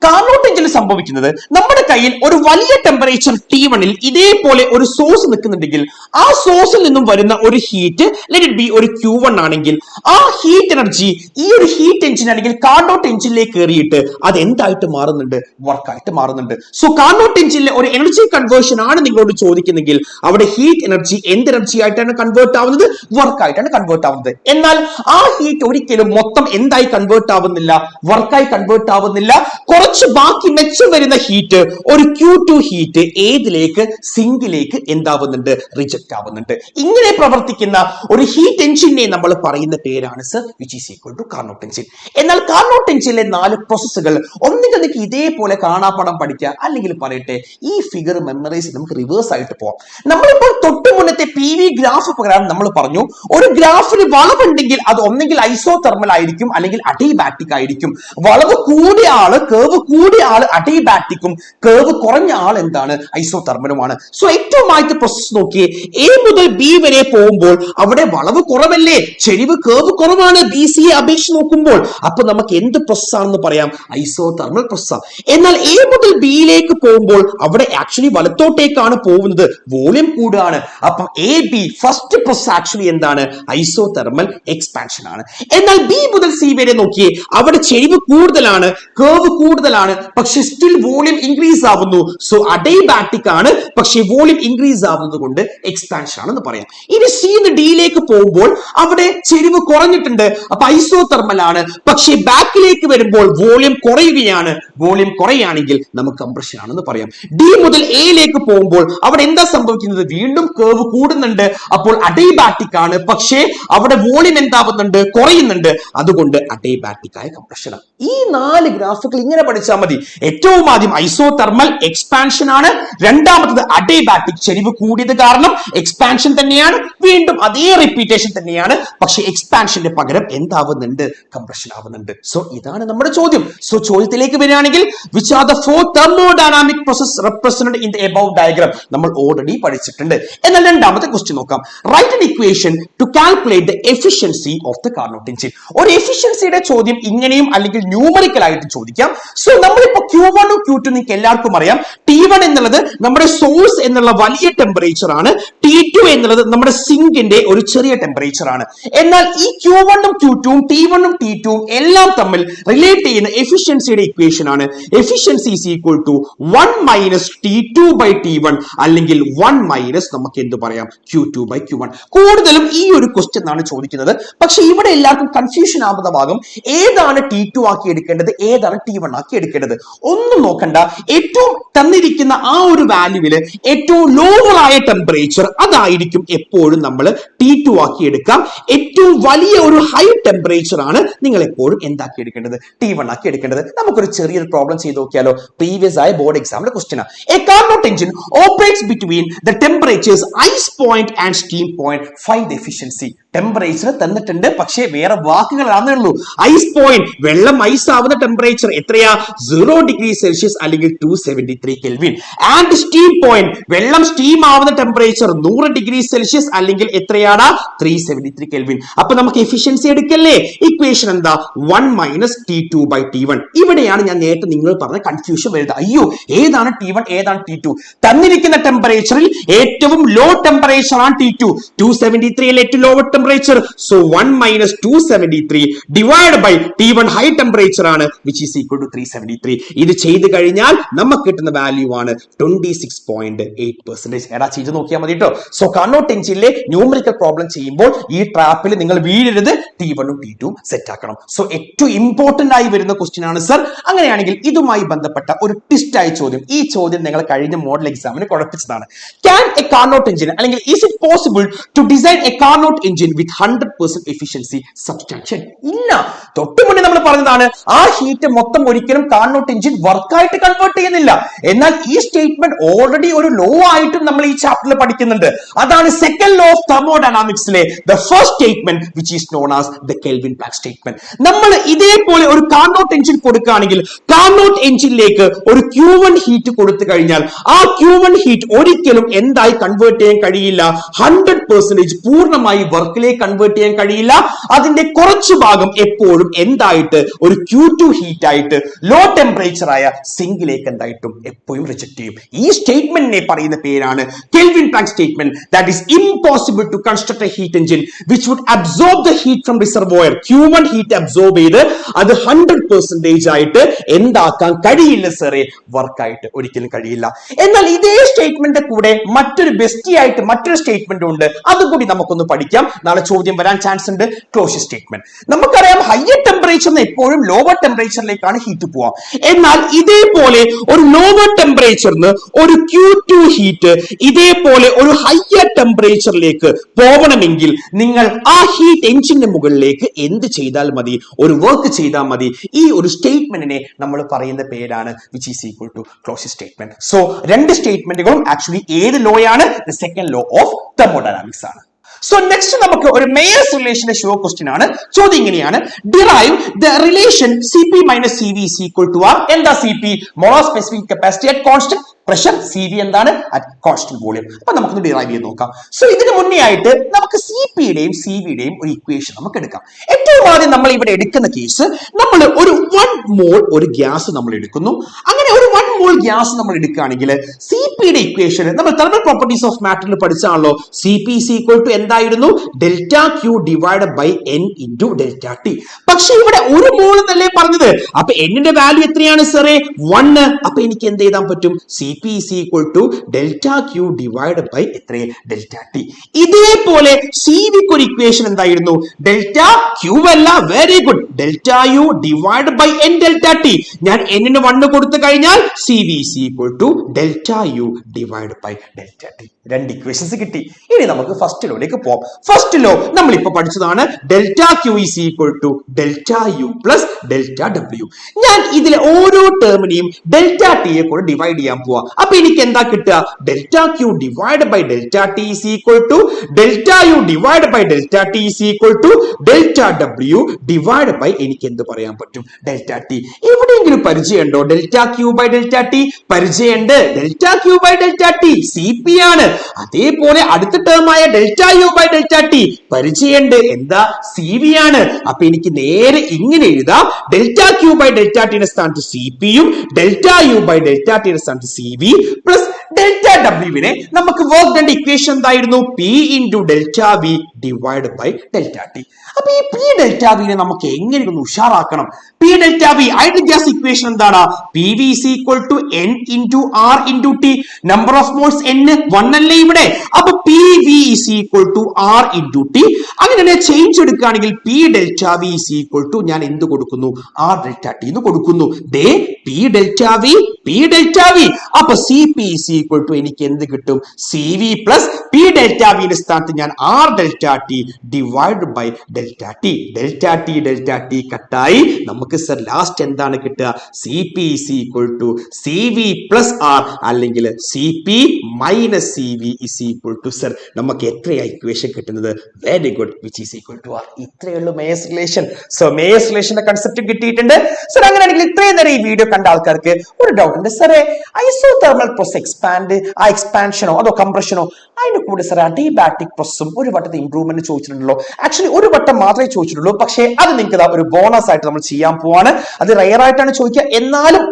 Carnot എഞ്ചിനിൽ സംഭവിക്കുന്നത്, നമ്മുടെ കയ്യിൽ ഒരു വലിയ ടെമ്പറേച്ചർ T1ൽ ഇതേപോലെ ഒരു സോഴ്സ് നിൽക്കുന്നുണ്ടെങ്കിൽ ആ സോഴ്സിൽ നിന്നും വരുന്ന ഒരു ഹീറ്റ് ലെറ്റ് ഇറ്റ് ബി ഒരു Q1 ആണെങ്കിൽ ആ ഹീറ്റ് എനർജി ഈ ഒരു ഹീറ്റ് എഞ്ചിൻ അല്ലെങ്കിൽ കാർനോട്ട് എഞ്ചിനിലേക്ക് കയറിയിട്ട് അത് എന്തായിട്ട് മാറുന്നുണ്ട്? വർക്കായിട്ട് മാറുന്നുണ്ട്. സോ കാർനോട്ട് എഞ്ചിനിലെ ഒരു എനർജി കൺവേർഷൻ ആണ് നിങ്ങളോട് ചോദിക്കുന്നെങ്കിൽ അവിടെ ഹീറ്റ് എനർജി എന്ത് എനർജി ആയിട്ടാണ് കൺവേർട്ട് ആവുന്നത്? വർക്കായിട്ടാണ് കൺവേർട്ട് ആവുന്നത്. എന്നാൽ ആ ഹീറ്റ് ഒരിക്കലും മൊത്തം എന്തായി കൺവേർട്ട് ആവുന്നില്ല? വർക്കായി കൺവേർട്ട് ആവുന്നില്ല. കുറച്ച് ബാക്കി മെച്ചം വരുന്ന ഹീറ്റ് ഒരു Q2 ഹീറ്റ് ഏതിലേക്ക്? സിങ്കിലേക്ക് എന്താവുന്നുണ്ട്? റിജക്ട് ആവുന്നുണ്ട്. ഇങ്ങനെ പ്രവർത്തിക്കുന്ന ഒരു ഹീറ്റ് എഞ്ചിനെ നമ്മൾ പറയുന്ന പേരാണ് sir which is equal to Carnot engine. എന്നാൽ കാർനോട്ട് എഞ്ചിനിലെ 4 പ്രോസസ്സുകൾ ഒന്നുകിൽ നിങ്ങൾക്ക് ഇതേപോലെ കാണാപ്പാടം പഠിക്കുക, അല്ലെങ്കിൽ പറയട്ടെ ഈ ഫിഗർ മെമ്മറൈസ് നമുക്ക് റിവേഴ്സ് ആയിട്ട് പോവാം. നമ്മളിപ്പോൾ തൊട്ട് മുന്നത്തെ PV ഗ്രാഫ് പ്രകാരം നമ്മൾ പറഞ്ഞു ഒരു ഗ്രാഫിന് വളവുണ്ടെങ്കിൽ അത് ഒന്നെങ്കിൽ ഐസോതെർമൽ ആയിരിക്കും അല്ലെങ്കിൽ അഡൈബാറ്റിക് ആയിരിക്കും. വളവ് കൂടിയ ആള് കേവ് കൂടിയ ആള് അഡൈബാറ്റിക്കും കേവ് കുറഞ്ഞ ആൾ എന്താണ്? ഐസോതെർമലുമാണ്. സോ ഏറ്റവും ആദ്യത്തെ പ്രോസസ് നോക്കിയേ, A മുതൽ B വരെ പോകുമ്പോൾ അവിടെ വളവ് കുറവല്ലേ, ചെരിവ് കേവ് കുറവാണ് BC യെ അപേക്ഷിച്ച് നോക്കുമ്പോൾ. അപ്പൊ നമുക്ക് എന്ത് പ്രോസസ് ആണെന്ന് പറയാം? Isothermal process. എന്നാൽ A മുതൽ B യിലേക്ക് പോകുമ്പോൾ അവിടെ ആക്ച്വലി വലത്തോട്ടേക്കാണ് പോകുന്നത്, വോളിയം കൂടുകയാണ്. അപ്പം AB ഫസ്റ്റ് പ്രോസസ് ആക്ച്വലി എന്താണ്? ഐസോതെർമൽ എക്സ്പാൻഷൻ ആണ്. എന്നാൽ B മുതൽ C വരെ നോക്കിയേ, അവിടെ ചെരിവ് കൂടുതലാണ്, കേവ് കൂടുതൽ കൂടുതലാണ്, പക്ഷെ സ്റ്റിൽ വോളിയം ഇൻക്രീസ് ആവുന്നു. സോ അഡൈബാറ്റിക് ആണ്, പക്ഷെ വോളിയം ഇൻക്രീസ് ആവുന്നത് കൊണ്ട് എക്സ്പാൻഷൻ ആണെന്ന് പറയാം. ഇനി സി ഡിയിലേക്ക് പോകുമ്പോൾ അവിടെ ചെരിവ് കുറഞ്ഞിട്ടുണ്ട്, അപ്പൊ ഐസോതെർമൽ ആണ്. പക്ഷെ ബാക്കിലേക്ക് വരുമ്പോൾ വോളിയം കുറയുകയാണ്. വോളിയം കുറയുകയാണെങ്കിൽ നമുക്ക് കംപ്രഷൻ ആണെന്ന് പറയാം. ഡി മുതൽ എയിലേക്ക് പോകുമ്പോൾ അവിടെ എന്താ സംഭവിക്കുന്നത്? വീണ്ടും കേർവ് കൂടുന്നുണ്ട്, അപ്പോൾ അഡൈബാറ്റിക് ആണ്. പക്ഷേ അവിടെ വോളിയം എന്താവുന്നുണ്ട്? കുറയുന്നുണ്ട്. അതുകൊണ്ട് അഡൈബാറ്റിക് ആയ കംപ്രഷൻ ആണ്. ഈ 4 ഗ്രാഫുകൾ ഇങ്ങനെ പഠിച്ചാൽ മതി. ഏറ്റവും ആദ്യം ഐസോതെർമൽ എക്സ്പാൻഷൻ ആണ്, രണ്ടാമത്തത് അഡൈബാറ്റിക് ചെരിവ് കൂടിയത് കാരണം എക്സ്പാൻഷൻ തന്നെയാണ്, വീണ്ടും അതേ റിപ്പീറ്റേഷൻ തന്നെയാണ്, പക്ഷെ എക്സ്പാൻഷന്റെ പകരം എന്താവുന്നുണ്ട്? കംപ്രഷൻ ആവുന്നുണ്ട്. സോ ഇതാണ് നമ്മുടെ ചോദ്യം. സോ ചോദ്യത്തിലേക്ക് വരികയാണെങ്കിൽ which are the 4 thermodynamic process represented in the above diagram നമ്മൾ ഓൾറെഡി പഠിച്ചിട്ടുണ്ട്. എന്നാൽ രണ്ടാമത്തെ ക്വസ്റ്റ്യൻ നോക്കാം. Write an equation to calculate the efficiency of the Carnot engine. ഒരു എഫിഷ്യൻസിയുടെ ചോദ്യം ഇങ്ങനെയും അല്ലെങ്കിൽ ന്യൂമറിക്കൽ ആയിട്ട് ചോദിക്കാം. സോ നമ്മളിപ്പോ Q1 Q2 നിങ്ങൾക്ക് എല്ലാവർക്കും അറിയാം. T1 എന്നുള്ളത് നമ്മുടെ സോഴ്സ് എന്നുള്ള വലിയ ടെമ്പറേച്ചർ ആണ്, T2 എന്നുള്ളത് നമ്മുടെ സിങ്കിന്റെ ഒരു ചെറിയ ടെമ്പറേച്ചർ ആണ്. എന്നാൽ ഈ Q1 Q2 T1 T2 എല്ലാം തമ്മിൽ റിലേറ്റ് ചെയ്യുന്ന എഫിഷ്യൻസിയുടെ ഇക്വേഷൻ ആണ് efficiency is equal to 1 minus T2 by T1 അല്ലെങ്കിൽ 1 മൈനസ് നമുക്ക് എന്ത് പറയാം? Q2 by Q1. കൂടുതലും ഈ ഒരു ക്വസ്റ്റ്യൻ ആണ് ചോദിക്കുന്നത്. പക്ഷെ ഇവിടെ എല്ലാവർക്കും കൺഫ്യൂഷൻ ആവുന്ന ഭാഗം ഏതാണ് T2 ആക്കി എടുക്കേണ്ടത്, ഏതാണ് T1 ആക്കി എടുക്കേണ്ടത് ഒന്നും നോക്കണ്ട. ഏറ്റവും തന്നിരിക്കുന്ന ആ ഒരു വാല്യൂവില് ഏറ്റവും ലോവർ ആയ ടെമ്പറേച്ചർ അതായിരിക്കും എപ്പോഴും നമ്മൾ T2 ആക്കി എടുക്കാം. ഏറ്റവും വലിയ ഒരു ഹൈ ടെമ്പറേച്ചർ ആണ് നിങ്ങൾ എപ്പോഴും എന്താക്കി എടുക്കേണ്ടത്? T1 ആക്കി എടുക്കേണ്ടത്. നമുക്കൊരു ചെറിയൊരു പ്രോബ്ലം ചെയ്ത് നോക്കിയാലോ? പ്രീവിയസ് ആയ ബോർഡ് എക്സാമിന്റെ ക്വസ്റ്റ്യൻ ആണ്. A Carnot engine operates between the temperatures ice point and steam point. Find the efficiency. Temperature തന്നിട്ടുണ്ട്, പക്ഷേ വേറെ വാക്കുകളാണേ ഉള്ളൂ. ഐസ് പോയിന്റ്, വെള്ളം ഐസ് ആവുന്ന ടെമ്പറേച്ചർ എത്രയാ? 0 ഡിഗ്രി സെൽഷ്യസ് അല്ലെങ്കിൽ 273 കെൽവിൻ. ആൻഡ് സ്റ്റീം പോയിന്റ്, വെള്ളം സ്റ്റീം ആവുന്ന ടെമ്പറേച്ചർ 100 ഡിഗ്രി സെൽഷ്യസ് അല്ലെങ്കിൽ എത്രയാണ്? 373 കെൽവിൻ. അപ്പൊ നമുക്ക് എഫിഷ്യൻസി എടുക്കല്ലേ? ഇക്വേഷൻ എന്താ? 1 മൈനസ് T2 ബൈ T1. ഇവിടെയാണ് ഞാൻ നേരത്തെ നിങ്ങൾ പറഞ്ഞ കൺഫ്യൂഷൻ വരുന്നത്. അയ്യോ, ഏതാണ് T1 ഏതാണ് T2? തന്നിരിക്കുന്ന ടെമ്പറേച്ചറിൽ ഏറ്റവും ലോ ടെമ്പറേച്ചർ ആണ് T2, 273 ഏറ്റവും low temperature. So 1 minus 273 divided by T1 high temperature ആണ്, which is equal to 373. ഇത് ചെയ്ത് കഴിഞ്ഞാൽ നമുക്ക് കിട്ടുന്ന വാല്യൂ ആണ് 26.8%. എടാ ചെയ്ത് നോക്കിയാൽ മതി കേട്ടോ. സോ കാർനോട്ട് എഞ്ചിനിലെ ന്യൂമറിക്കൽ പ്രോബ്ലം ചെയ്യുമ്പോൾ ഈ ട്രാപ്പിൽ നിങ്ങൾ വീഴരുത്. T1 T2 സെറ്റ് ആക്കണം. സോ ഏറ്റവും ഇമ്പോർട്ടന്റ് ആയി വരുന്ന ക്വസ്റ്റ്യൻ ആണ് സർ. അങ്ങനെയാണെങ്കിൽ ഇതുമായി ബന്ധപ്പെട്ട ഒരു ട്വിസ്റ്റ് ആയ ചോദ്യം. ഈ ചോദ്യം നിങ്ങൾ കഴിഞ്ഞ മോഡൽ എക്സാമിന് കുഴപ്പിച്ചതാണ്. Can a Carnot engine അല്ലെങ്കിൽ is it possible to design a Carnot engine with 100% efficiency subtraction? ഇല്ല. തൊട്ട് മുന്നേ നമ്മൾ പറഞ്ഞതാണ് ആ ഹീറ്റ് മൊത്തം ഒരിക്കലും കാർനോട്ട് എഞ്ചിൻ വർക്കായിട്ട് കൺവേർട്ട് ചെയ്യുന്നില്ല. എന്നാൽ ഈ സ്റ്റേറ്റ്മെന്റ് ഓൾറെഡി ഒരു ലോ ആയിട്ടും നമ്മൾ ഈ ചാപ്റ്ററിൽ പഠിക്കുന്നുണ്ട്. അതാണ് സെക്കൻഡ് ലോ ഓഫ് തെർമോഡൈനാമിക്സിലെ the first statement which is known as the Kelvin Planck statement. നമ്മൾ ഇതേപോലെ ഒരു കാർനോട്ട് എഞ്ചിൻ കൊടുക്കുകയാണെങ്കിൽ കാർനോട്ട് എഞ്ചിനിലേക്ക് ഒരു Q1 ഹീറ്റ് കൊടുത്തു കഴിഞ്ഞാൽ ആ Q1 ഹീറ്റ് ഒരിക്കലും എന്തായി കൺവേർട്ട് ചെയ്യാൻ കഴിയില്ല? 100% പൂർണ്ണമായി വർക്കിലേക്ക് കൺവേർട്ട് ചെയ്യാൻ കഴിയില്ല. അതിന്റെ കുറച്ചു ഭാഗം എപ്പോഴും എന്തായിട്ട് ഒരു Q2 ഹീറ്റ് ആയിട്ട് ലോ ടെമ്പറേച്ചർ ആയ സിങ്കിലേക്ക് എന്തായിട്ടും എപ്പോഴും റിജക്ട് ചെയ്യും. ഈ സ്റ്റേറ്റ്മെന്റിനെ പറയുന്ന പേരാണ് Kelvin Planck statement. That is impossible to construct a heat engine which would absorb the heat from reservoir. Q1 heat absorb ചെയ്ത് അത് 100% ആയിട്ട് എന്താക്കാൻ കഴിയില്ല സാറേ? വർക്കായിട്ട് ഒരിക്കലും കഴിയില്ല. എന്നാൽ ഇതേ സ്റ്റേറ്റ്മെന്റ് കൂടെ മറ്റൊരു ബെസ്റ്റി ആയിട്ട് മറ്റൊരു സ്റ്റേറ്റ്മെന്റ് ഉണ്ട്. അതുകൂടി നമുക്കൊന്ന് പഠിക്കാം. നാളെ ചോദ്യം വരാൻ ചാൻസ് ഉണ്ട്. Closure statement. നമുക്കറിയാം ഹയർ ടെമ്പറേച്ചറിന് എപ്പോഴും ലോവർ ടെമ്പറേച്ചറിലേക്കാണ് ഹീറ്റ് പോവാം. എന്നാൽ ഇതേപോലെ ഒരു ലോവർ ടെമ്പറേച്ചറിന് ഒരു Q2 ഹീറ്റ് ഇതേപോലെ ഒരു ഹയർ ടെമ്പറേച്ചറിലേക്ക് പോകണമെങ്കിൽ നിങ്ങൾ ആ ഹീറ്റ് എഞ്ചിന്റെ മുകളിലേക്ക് എന്ത് ചെയ്താൽ മതി? ഒരു വർക്ക് ചെയ്താൽ മതി. ഈ ഒരു സ്റ്റേറ്റ്മെന്റിനെ നമ്മൾ പറയുന്ന പേരാണ് which is equal to closure statement. So രണ്ട് സ്റ്റേറ്റ്മെന്റുകളും ആക്ച്വലി ഏത് ലോ ആണ്? The second law of thermodynamics ആണ്. സോ നെക്സ്റ്റ് നമുക്ക് ഒരു മേയേഴ്സ് റിലേഷന്റെ ഷോ ക്വസ്റ്റ്യൻ ആണ്. ചോദ്യം ഇങ്ങനെയാണ്: derive the relation Cp minus Cv is equal to R. എന്താ Cp? Molar specific capacity at constant pressure. Cv എന്താണ്? At constant volume. അപ്പൊ നമുക്കൊന്ന് ഡിറൈവ് ചെയ്ത് നോക്കാം. സോ ഇതിന് മുന്നേ ആയിട്ട് നമുക്ക് സിപിയുടെയും സിവിയുടെയും ഒരു ഇക്വേഷൻ നമുക്ക് എടുക്കാം. ഏറ്റവും ആദ്യം നമ്മൾ ഇവിടെ എടുക്കുന്ന കേസ്, നമ്മൾ ഒരു 1 മോൾ ഒരു ഗ്യാസ് നമ്മൾ എടുക്കുന്നു. അങ്ങനെ ഒരു 1 മോൾ ഗ്യാസ് നമ്മൾ എടുക്കുകയാണെങ്കിൽ സിപിയുടെ ഇക്വേഷൻ നമ്മൾ തെർമൽ പ്രോപ്പർട്ടീസ് ഓഫ് മാറ്ററിൽ പഠിച്ചാണല്ലോ. സിപി ഇസ് ഈക്വൽ ടു എന്തായിരുന്നു? Delta Q divide by N into delta T. പക്ഷെ ഇവിടെ ഒരു മോൾ എന്നല്ലേ പറഞ്ഞത്. അപ്പൊ എന്നിന്റെ വാല്യൂ എത്രയാണ് സാറേ? 1. അപ്പൊ എനിക്ക് എന്ത് എഴുതാൻ പറ്റും? CP is equal to delta Q divide by എത്ര? Delta T. ഇതേപോലെ സിവിക്ക് ഒരു ഇക്വേഷൻ എന്തായിരുന്നു? ഡെൽറ്റ ക്യൂ അല്ല, very good, delta U divide by N delta T. ഞാൻ എന്നിന് 1 കൊടുത്തു കഴിഞ്ഞാൽ CV is equal to delta U divide by delta T. 2 equations കിട്ടി. ഇനി നമുക്ക് ഫസ്റ്റ് ലോയിലേക്ക് പോകാം. ഫസ്റ്റ് ലോ നമ്മൾ ഇപ്പൊ പഠിച്ചതാണ്. Delta Q is equal to delta U plus delta W. ഞാൻ ഇതിലെ ഓരോ ടേമിനെയും ഡെൽറ്റ ടിയെ കൂടെ ഡിവൈഡ് ചെയ്യാൻ പോവാ. അപ്പൊ എനിക്ക് എന്താ കിട്ടുക? Delta Q divide by delta T is equal to delta U divide by delta T is equal to delta W divide by എനിക്ക് എന്ത് പറയാൻ പറ്റും? Delta T. എവിടെയെങ്കിലും പരിചയമുണ്ടോ? Delta Q by delta T പരിചയമുണ്ട്. Delta Q by delta T C P ആണ്. അതേപോലെ അടുത്ത ടേം ആയ delta U by delta T പരിചയമുണ്ട്. എന്താ? സി വി ആണ്. അപ്പൊ എനിക്ക് നേരെ ഇങ്ങനെ എഴുതാം. ഡെൽറ്റ ക്യൂ ബൈ ഡെൽറ്റ ടിയുടെ സ്ഥാനത്ത് സി പിയും ഡെൽറ്റ യു ബൈ ഡെൽറ്റ ടിയുടെ സ്ഥാനത്ത് സി വി പ്ലസ് ഡെൽറ്റ ഡബ്ല്യുവിനെ നമുക്ക് വർക്ക് ഡൺ ഇക്വേഷൻ എന്തായിരുന്നു? P into delta V divide by delta T. അപ്പൊ ഈ പി ഡെൽറ്റ വിനെ നമുക്ക് എങ്ങനെ ഒന്ന് ഉഷാറാക്കണം? P delta V ideal gas equation എന്താണ്? P V is equal to N into R into T. Number of moles n 1 അല്ലേ ഇവിടെ? അപ്പൊ P V is equal to R into T. അങ്ങനെ ചേഞ്ച് എടുക്കുകയാണെങ്കിൽ P delta V is equal to ഞാൻ എന്ത് കൊടുക്കുന്നു? R delta T എന്ന് കൊടുക്കുന്നു. ദേ P delta V, P delta V. അപ്പൊ C P is equal to എനിക്ക് എന്ത് കിട്ടും? C V plus P delta വിയുടെ സ്ഥാനത്ത് ഞാൻ R delta T divide by delta T. Delta T കട്ടായി. നമുക്ക് സർ ലാസ്റ്റ് എന്താണ് കിട്ടുക? C P is equal to C V plus R അല്ലെങ്കിൽ C P minus C V is equal to sir നമുക്ക് എത്രയാ ഇക്വേഷൻ കിട്ടുന്നത്? Very good, which is equal to R. ഇത്രയേ ഉള്ളൂ മേയേഴ്സ് റിലേഷൻ. സോ മേയേഴ്സ് റിലേഷന്റെ concept കിട്ടിയിട്ടുണ്ട്. സർ അങ്ങനെയാണെങ്കിൽ ഇത്രയും നേരം ഈ വീഡിയോ കണ്ട ആൾക്കാർക്ക് ഒരു ഡൗട്ട് ഉണ്ട്. സാറേ ഐസോതെർമൽ പ്രോസസ് എക്സ്പാൻഡ്, ആ എക്സ്പാൻഷനോ അതോ കംപ്രഷനോ അതിന്റെ കൂടെ സാർ അഡിയബാറ്റിക് പ്രോസസ്സും ഒരു വട്ടത്തെ ഇംപ്രൂവ്മെന്റ് ചോദിച്ചിട്ടുണ്ടല്ലോ. ആക്ച്വലി ഒരു വട്ടം മാത്രമേ ചോദിച്ചിട്ടുള്ളൂ. പക്ഷേ അത് നിങ്ങൾക്ക് ഒരു ബോണസ് ആയിട്ട് നമ്മൾ ചെയ്യാൻ പോവാണ്. അത് റയർ ആയിട്ടാണ് ചോദിക്കുക. എന്നാലും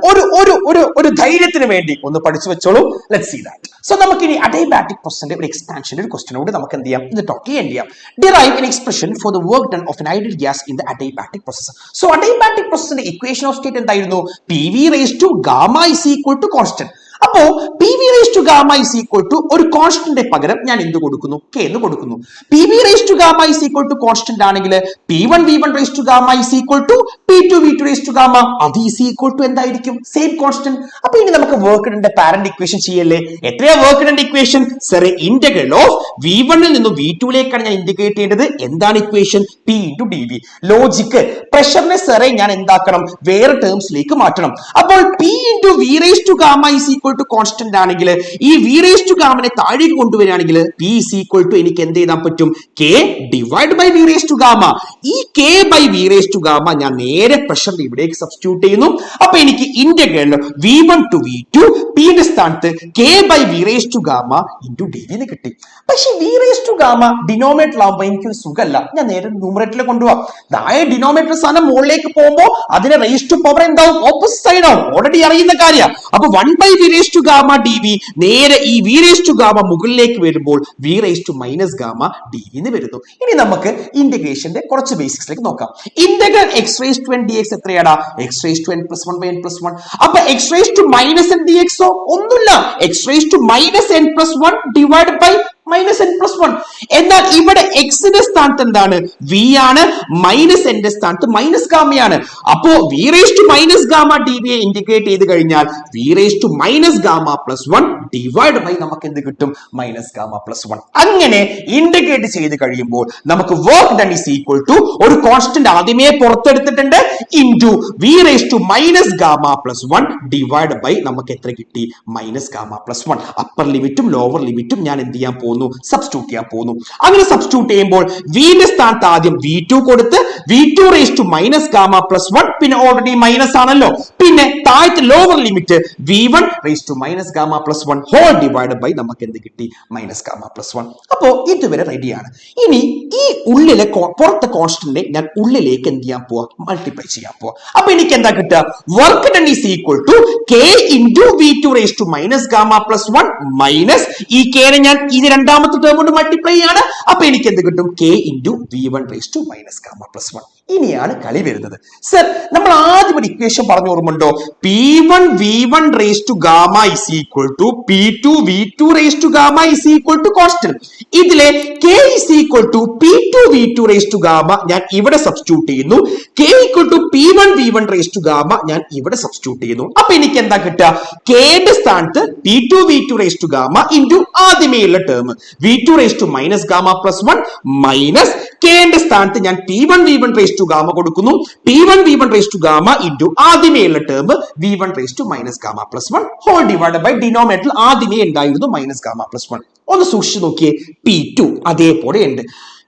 ഒരു ധൈര്യത്തിന് വേണ്ടി ഒന്ന് പഠിച്ചു വെച്ചോളൂ. Let's see that. സോ നമുക്ക് ഇനി അഡിയബാറ്റിക് പ്രോസസിന്റെ ഒരു എക്സ്പാൻഷന്റെ ഒരു ക്വസ്റ്റ്യനോട് നമുക്ക് എന്ത് ചെയ്യാം? ഇത് ടോക്ക് ചെയ്യാം. Derive an expression for the work done of an ideal gas in the adiabatic process. So adiabatic processന്റെ equation of state എന്തായിരുന്നു? PV raised to gamma is equal to constant. അപ്പോ P V raise to gamma is equal to ഒരു constant പകരം ഞാൻ എന്ത് കൊടുക്കുന്നു? K എന്ന് കൊടുക്കുന്നു. P V raise to gamma is equal to constant ആണെങ്കിൽ P one V one raise to gamma is equal to P two V two raise to gamma അത് is equal to എന്തായിരിക്കും? Same constant. അപ്പൊ ഇനി നമുക്ക് work ഡന്റെ parent equation ചെയ്യല്ലേ? എത്രയാ work ഡന്റെ equation? Sir integral of V വണ്ണിൽ നിന്ന് വി ടുയിലേക്കാണ് ഞാൻ ഇന്റഗ്രേറ്റ് ചെയ്യേണ്ടത്. എന്താണ് equation? P into D V. Logic പ്രഷറിനെ സാറേ ഞാൻ എന്താക്കണം? വേറെ ടേംസിലേക്ക് മാറ്റണം. അപ്പോൾ P into V raise to gamma is equal to constant ആണെങ്കിൽ ഈ വി റേസ് ടു ഗാമനെ താഴേക്ക് കൊണ്ടുവരികയാണെങ്കിൽ പി ഇസ് ഈക്വൽ ടു എനിക്ക് എന്ത് ചെയ്താൻ പറ്റും? K divide by V raise to gamma. ഈ K by V raise to gamma ഞാൻ നേരെ പ്രഷറിൽ ഇവിടേക്ക് സബ്സ്റ്റിറ്റ്യൂട്ട് ചെയ്യുന്നു. അപ്പൊ എനിക്ക് integral V one to V two പിയുടെ സ്ഥാനത്ത് K by V raise to gamma into D V എന്ന് കിട്ടി. പക്ഷെ വി റേസ് ടു ഗാമ ഡിനോമിനേറ്ററിലാവുമ്പോൾ എനിക്കൊരു സുഖമല്ല. ഞാൻ നേരെ ന്യൂമറേറ്ററിൽ കൊണ്ടുപോകാം. താഴെ ഡിനോമിനേറ്റർ സ്ഥാനം മുകളിലേക്ക് പോകുമ്പോൾ അതിനെ റേസ് ടു പവർ എന്താവും? ഓപ്പോസിറ്റ് സൈഡ് ആവും. ഓൾറെഡി അറിയുന്ന കാര്യം. അപ്പൊ 1 by V raise to gamma D V നേരെ ഈ വി റേസ് ടു ഗാമ മുകളിലേക്ക് വരുമ്പോൾ V raise to minus gamma D V എന്ന് വരുന്നു. ഇനി നമുക്ക് ഇന്റഗ്രേഷന്റെ കുറച്ച് ബേസിക്സിലേക്ക് നോക്കാം. Integral X raise to N D X എത്രയാടാ? X raise to N plus 1 by N plus 1. അപ്പൊ X raise to minus N D എക്സോ ഒന്നുമില്ല. X raise to minus N plus 1 divide by minus N plus 1. എന്നാൽ ഇവിടെ എക്സിന്റെ സ്ഥാനത്ത് എന്താണ്? V ആണ്. മൈനസ് എന്റെ സ്ഥാനത്ത് മൈനസ് ഗാമയാണ്. അപ്പോ V raise to minus gamma D V integrate ചെയ്ത് കഴിഞ്ഞാൽ V raise to minus gamma plus 1 divide by നമുക്ക് എന്ത് കിട്ടും? Minus gamma plus 1. അങ്ങനെ ഇന്റഗ്രേറ്റ് ചെയ്ത് കഴിയുമ്പോൾ നമുക്ക് work done is equal to ഒരു കോൺസ്റ്റന്റ് ആദ്യമേ പുറത്തെടുത്തിട്ടുണ്ട് into V raise to minus gamma plus 1 divide by നമുക്ക് എത്ര കിട്ടി? Minus gamma plus 1. അപ്പർ ലിമിറ്റും ലോവർ ലിമിറ്റും ഞാൻ എന്ത് ചെയ്യാൻ പോകുന്നു? സബ്സ്റ്റിറ്റ്യൂട്ട് ചെയ്യാൻ പോകുന്നു. അങ്ങനെ സബ്സ്റ്റിറ്റ്യൂട്ട് ചെയ്യുമ്പോൾ വിന്റെ സ്ഥാനത്ത് ആദ്യം വി ടു കൊടുത്ത് V two raise to minus gamma plus 1 പിന്നെ ഓൾറെഡി മൈനസ് ആണല്ലോ. പിന്നെ താഴത്തെ lower limit V one raise to minus gamma plus 1 whole divide by നമുക്ക് എന്ത് കിട്ടി മൈനസ് ഗാമ പ്ലസ് 1. അപ്പോ ഇതുവരെ റെഡിയാണ്. ഇനി ഈ ഉള്ളിലെ പുറത്തെ കോൺസ്റ്റന്റിനെ ഞാൻ ഉള്ളിലേക്ക് എന്ത് ചെയ്യാൻ പോവാ മൾട്ടിപ്ലൈ ചെയ്യാൻ പോവാ. അപ്പൊ എനിക്ക് എന്താ കിട്ടുക work done is equal to K into v2 raise to minus gamma plus 1 minus ഈ കെനെ ഞാൻ ഇത് രണ്ടാമത്തെ ടേം കൊണ്ട് മൾട്ടിപ്ലൈ ചെയ്യാണ്. അപ്പൊ എനിക്ക് എന്ത് കിട്ടും K into v1 raise to minus gamma plus 1. ഇനിയാണ് കളി വരുന്നത്. സർ നമ്മൾ ആദ്യം ഒരു ഇക്വേഷൻ പറഞ്ഞു ഓർമ്മയുണ്ടോ? P1 v1 raise to gamma is equal to P2 v2 raise to gamma is equal to constant. ഇതിലെ k is equal to P2 v2 raise to gamma ഞാൻ ഇവിടെ സബ്സ്റ്റിറ്റ്യൂട്ട് ചെയ്യുന്നു. k equal to P1 v1 raise to gamma ഞാൻ ഇവിടെ substitute ചെയ്യുന്നു. അപ്പൊ എനിക്ക് എന്താ കിട്ടുക k യുടെ സ്ഥാനത്ത് P2 v2 raise to gamma into ആദ്യമേയുള്ള term v2 raise to minus gamma plus 1 minus k ന്റെ സ്ഥാനത്ത് ഞാൻ P1 v1 raise to gamma കൊടുക്കുന്നു. P1 v1 raise to gamma into ആദ്യമേയുള്ള term v1 raise to minus gamma plus 1 whole divide by ഡിനോമിനേറ്ററിൽ ആദ്യമേ ഉണ്ടായിരുന്നു minus gamma plus 1. ഒന്ന് സൂക്ഷിച്ചു നോക്കിയേ, P2 അതേപോലെ ഉണ്ട്.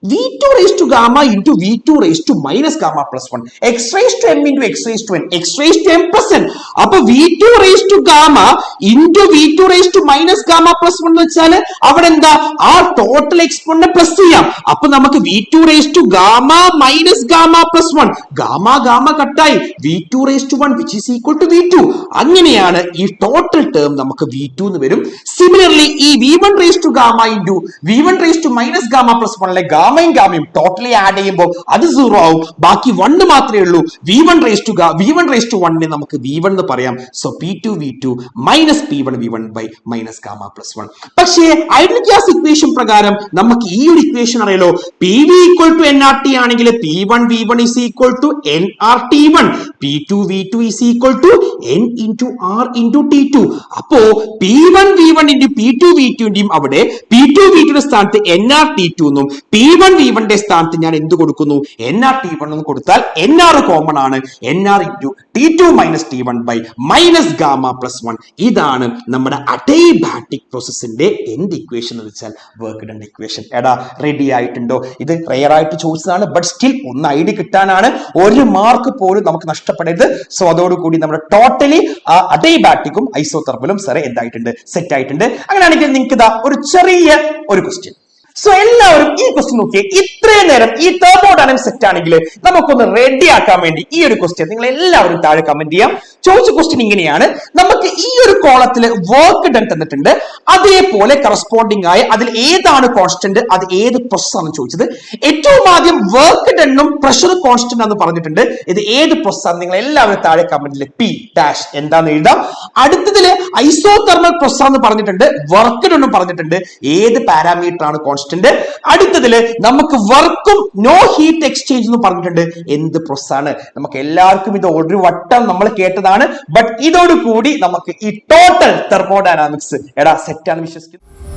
v2 raised to gamma into v2 raised to minus gamma plus 1 x raised to m into x raised to n x raised to m plus n. അപ്പൊ v2 raised to gamma into v2 raised to minus gamma plus 1 എന്ന് വെച്ചാൽ അവിടെ എന്താ ആ total exponent plus ചെയ്യാം. അപ്പൊ നമുക്ക് v2 raised to gamma minus gamma plus 1 gamma gamma കട്ടായി v2 raised to 1 which is equal to v2. അങ്ങനെയാണ് ഈ ടോട്ടൽ ടേം നമുക്ക് v2 എന്ന് വരും. സിമിലർലി ഈ v1 raised to gamma into v1 raised to minus gamma plus 1 ലെ ഗാമയും ഗാമയും totally add ചെയ്യുമ്പോൾ അത് 0 ആവും. ബാക്കി 1 മാത്രമേ ഉള്ളൂ. v1 raised to 1 നമുക്ക് v1 എന്ന് പറയാം. So p2 v2 minus p1 v1 by minus gamma plus 1. പക്ഷേ ഐഡിയൽ ഗ്യാസ് ഇക്വേഷൻ പ്രകാരം നമുക്ക് ഈ ഒരു ഇക്വേഷൻ അറിയാലോ. pv ഈക്വൽ ടു nRT ആണെങ്കിൽ p1 v1 is equal to nRT1, p2 v2 is equal to n into r into t2. അപ്പോ p1 v1 into p2 v2 ന്റെയും അവിടെ p2 v2 ന്റെ സ്ഥാനത്ത് nRT2 എന്നും p1 v1 ന്റെ സ്ഥാനത്ത് ഞാൻ എന്ത് കൊടുക്കുന്നു nRT1 എന്ന് കൊടുത്താൽ nr കോമൺ ആണ്. nr into t2 minus t1 by minus gamma plus 1. ഇതാണ് നമ്മുടെ അഡിയാബാറ്റിക് പ്രോസസ്സിന്റെ എന്ത് ഇക്വേഷൻ എന്ന് വെച്ചാൽ വർക്ക് ഡൺ ഇക്വേഷൻ. എടാ റെഡി ആയിട്ടുണ്ടോ? ഇത് റെയർ ആയിട്ട് ചോദിച്ചതാണ്, ബട്ട് സ്റ്റിൽ ഒന്ന് ഐഡിയ കിട്ടാനാണ്. ഒരു മാർക്ക് പോലും നമുക്ക് നഷ്ടപ്പെടരുത്. സോ അതോടുകൂടി നമ്മുടെ ടോട്ടലി അഡിയാബാറ്റിക്കും ഐസോതെർമലും സാറേ എന്തായിട്ടുണ്ട് സെറ്റ് ആയിട്ടുണ്ട്. അങ്ങനെയാണെങ്കിൽ നിങ്ങൾക്ക് ഇതാ ഒരു ചെറിയ ഒരു ക്വസ്റ്റ്യൻ. സോ എല്ലാവരും ഈ ക്വസ്റ്റ്യൻ നോക്കിയേ. ഇത്രയും നേരം ഈ തെർമോഡൈനാമിക്സ് സെറ്റ് ആണെങ്കിൽ നമുക്കൊന്ന് റെഡി ആക്കാൻ വേണ്ടി ഈ ഒരു ക്വസ്റ്റ്യൻ നിങ്ങൾ എല്ലാവരും താഴെ കമന്റ് ചെയ്യാം. ചോദിച്ച ക്വസ്റ്റ്യൻ ഇങ്ങനെയാണ്. നമുക്ക് ഈ ഒരു കോളത്തിൽ വർക്ക് ഡൺ തന്നിട്ടുണ്ട്. അതേപോലെ കറസ്പോണ്ടിങ് ആയ അതിൽ ഏതാണ് കോൺസ്റ്റന്റ്, അത് ഏത് പ്രോസസ് ആണ് ചോദിച്ചത്. ഏറ്റവും ആദ്യം വർക്ക് ഡണ്ണും പ്രഷർ കോൺസ്റ്റന്റ് ആണെന്ന് പറഞ്ഞിട്ടുണ്ട്. ഇത് ഏത് പ്രോസസ് ആണ് നിങ്ങൾ എല്ലാവരും താഴെ കമന്റിൽ പി ഡാഷ് എന്താന്ന് എഴുതാം. അടുത്തതില് ഐസോതെർമൽ പ്രോസസ് എന്ന് പറഞ്ഞിട്ടുണ്ട്. വർക്ക് ഡണ്ണും പറഞ്ഞിട്ടുണ്ട്. ഏത് പാരാമീറ്റർ ആണ് കോൺസ്റ്റന്റ്. അടുത്തതില് നമുക്ക് വർക്കും നോ ഹീറ്റ് എക്സ്ചേഞ്ച് എന്ന് പറഞ്ഞിട്ടുണ്ട്. എന്ത് പ്രോസസ് ആണ്? നമുക്ക് എല്ലാവർക്കും ഇത് ഒരു വട്ടം നമ്മൾ കേട്ടതാണ്. ബട്ട് ഇതോടുകൂടി നമുക്ക് ഈ ടോട്ടൽ തെർമോഡൈനാമിക്സ് സെറ്റ് ആണ് വിശ്വസിക്കുന്നത്.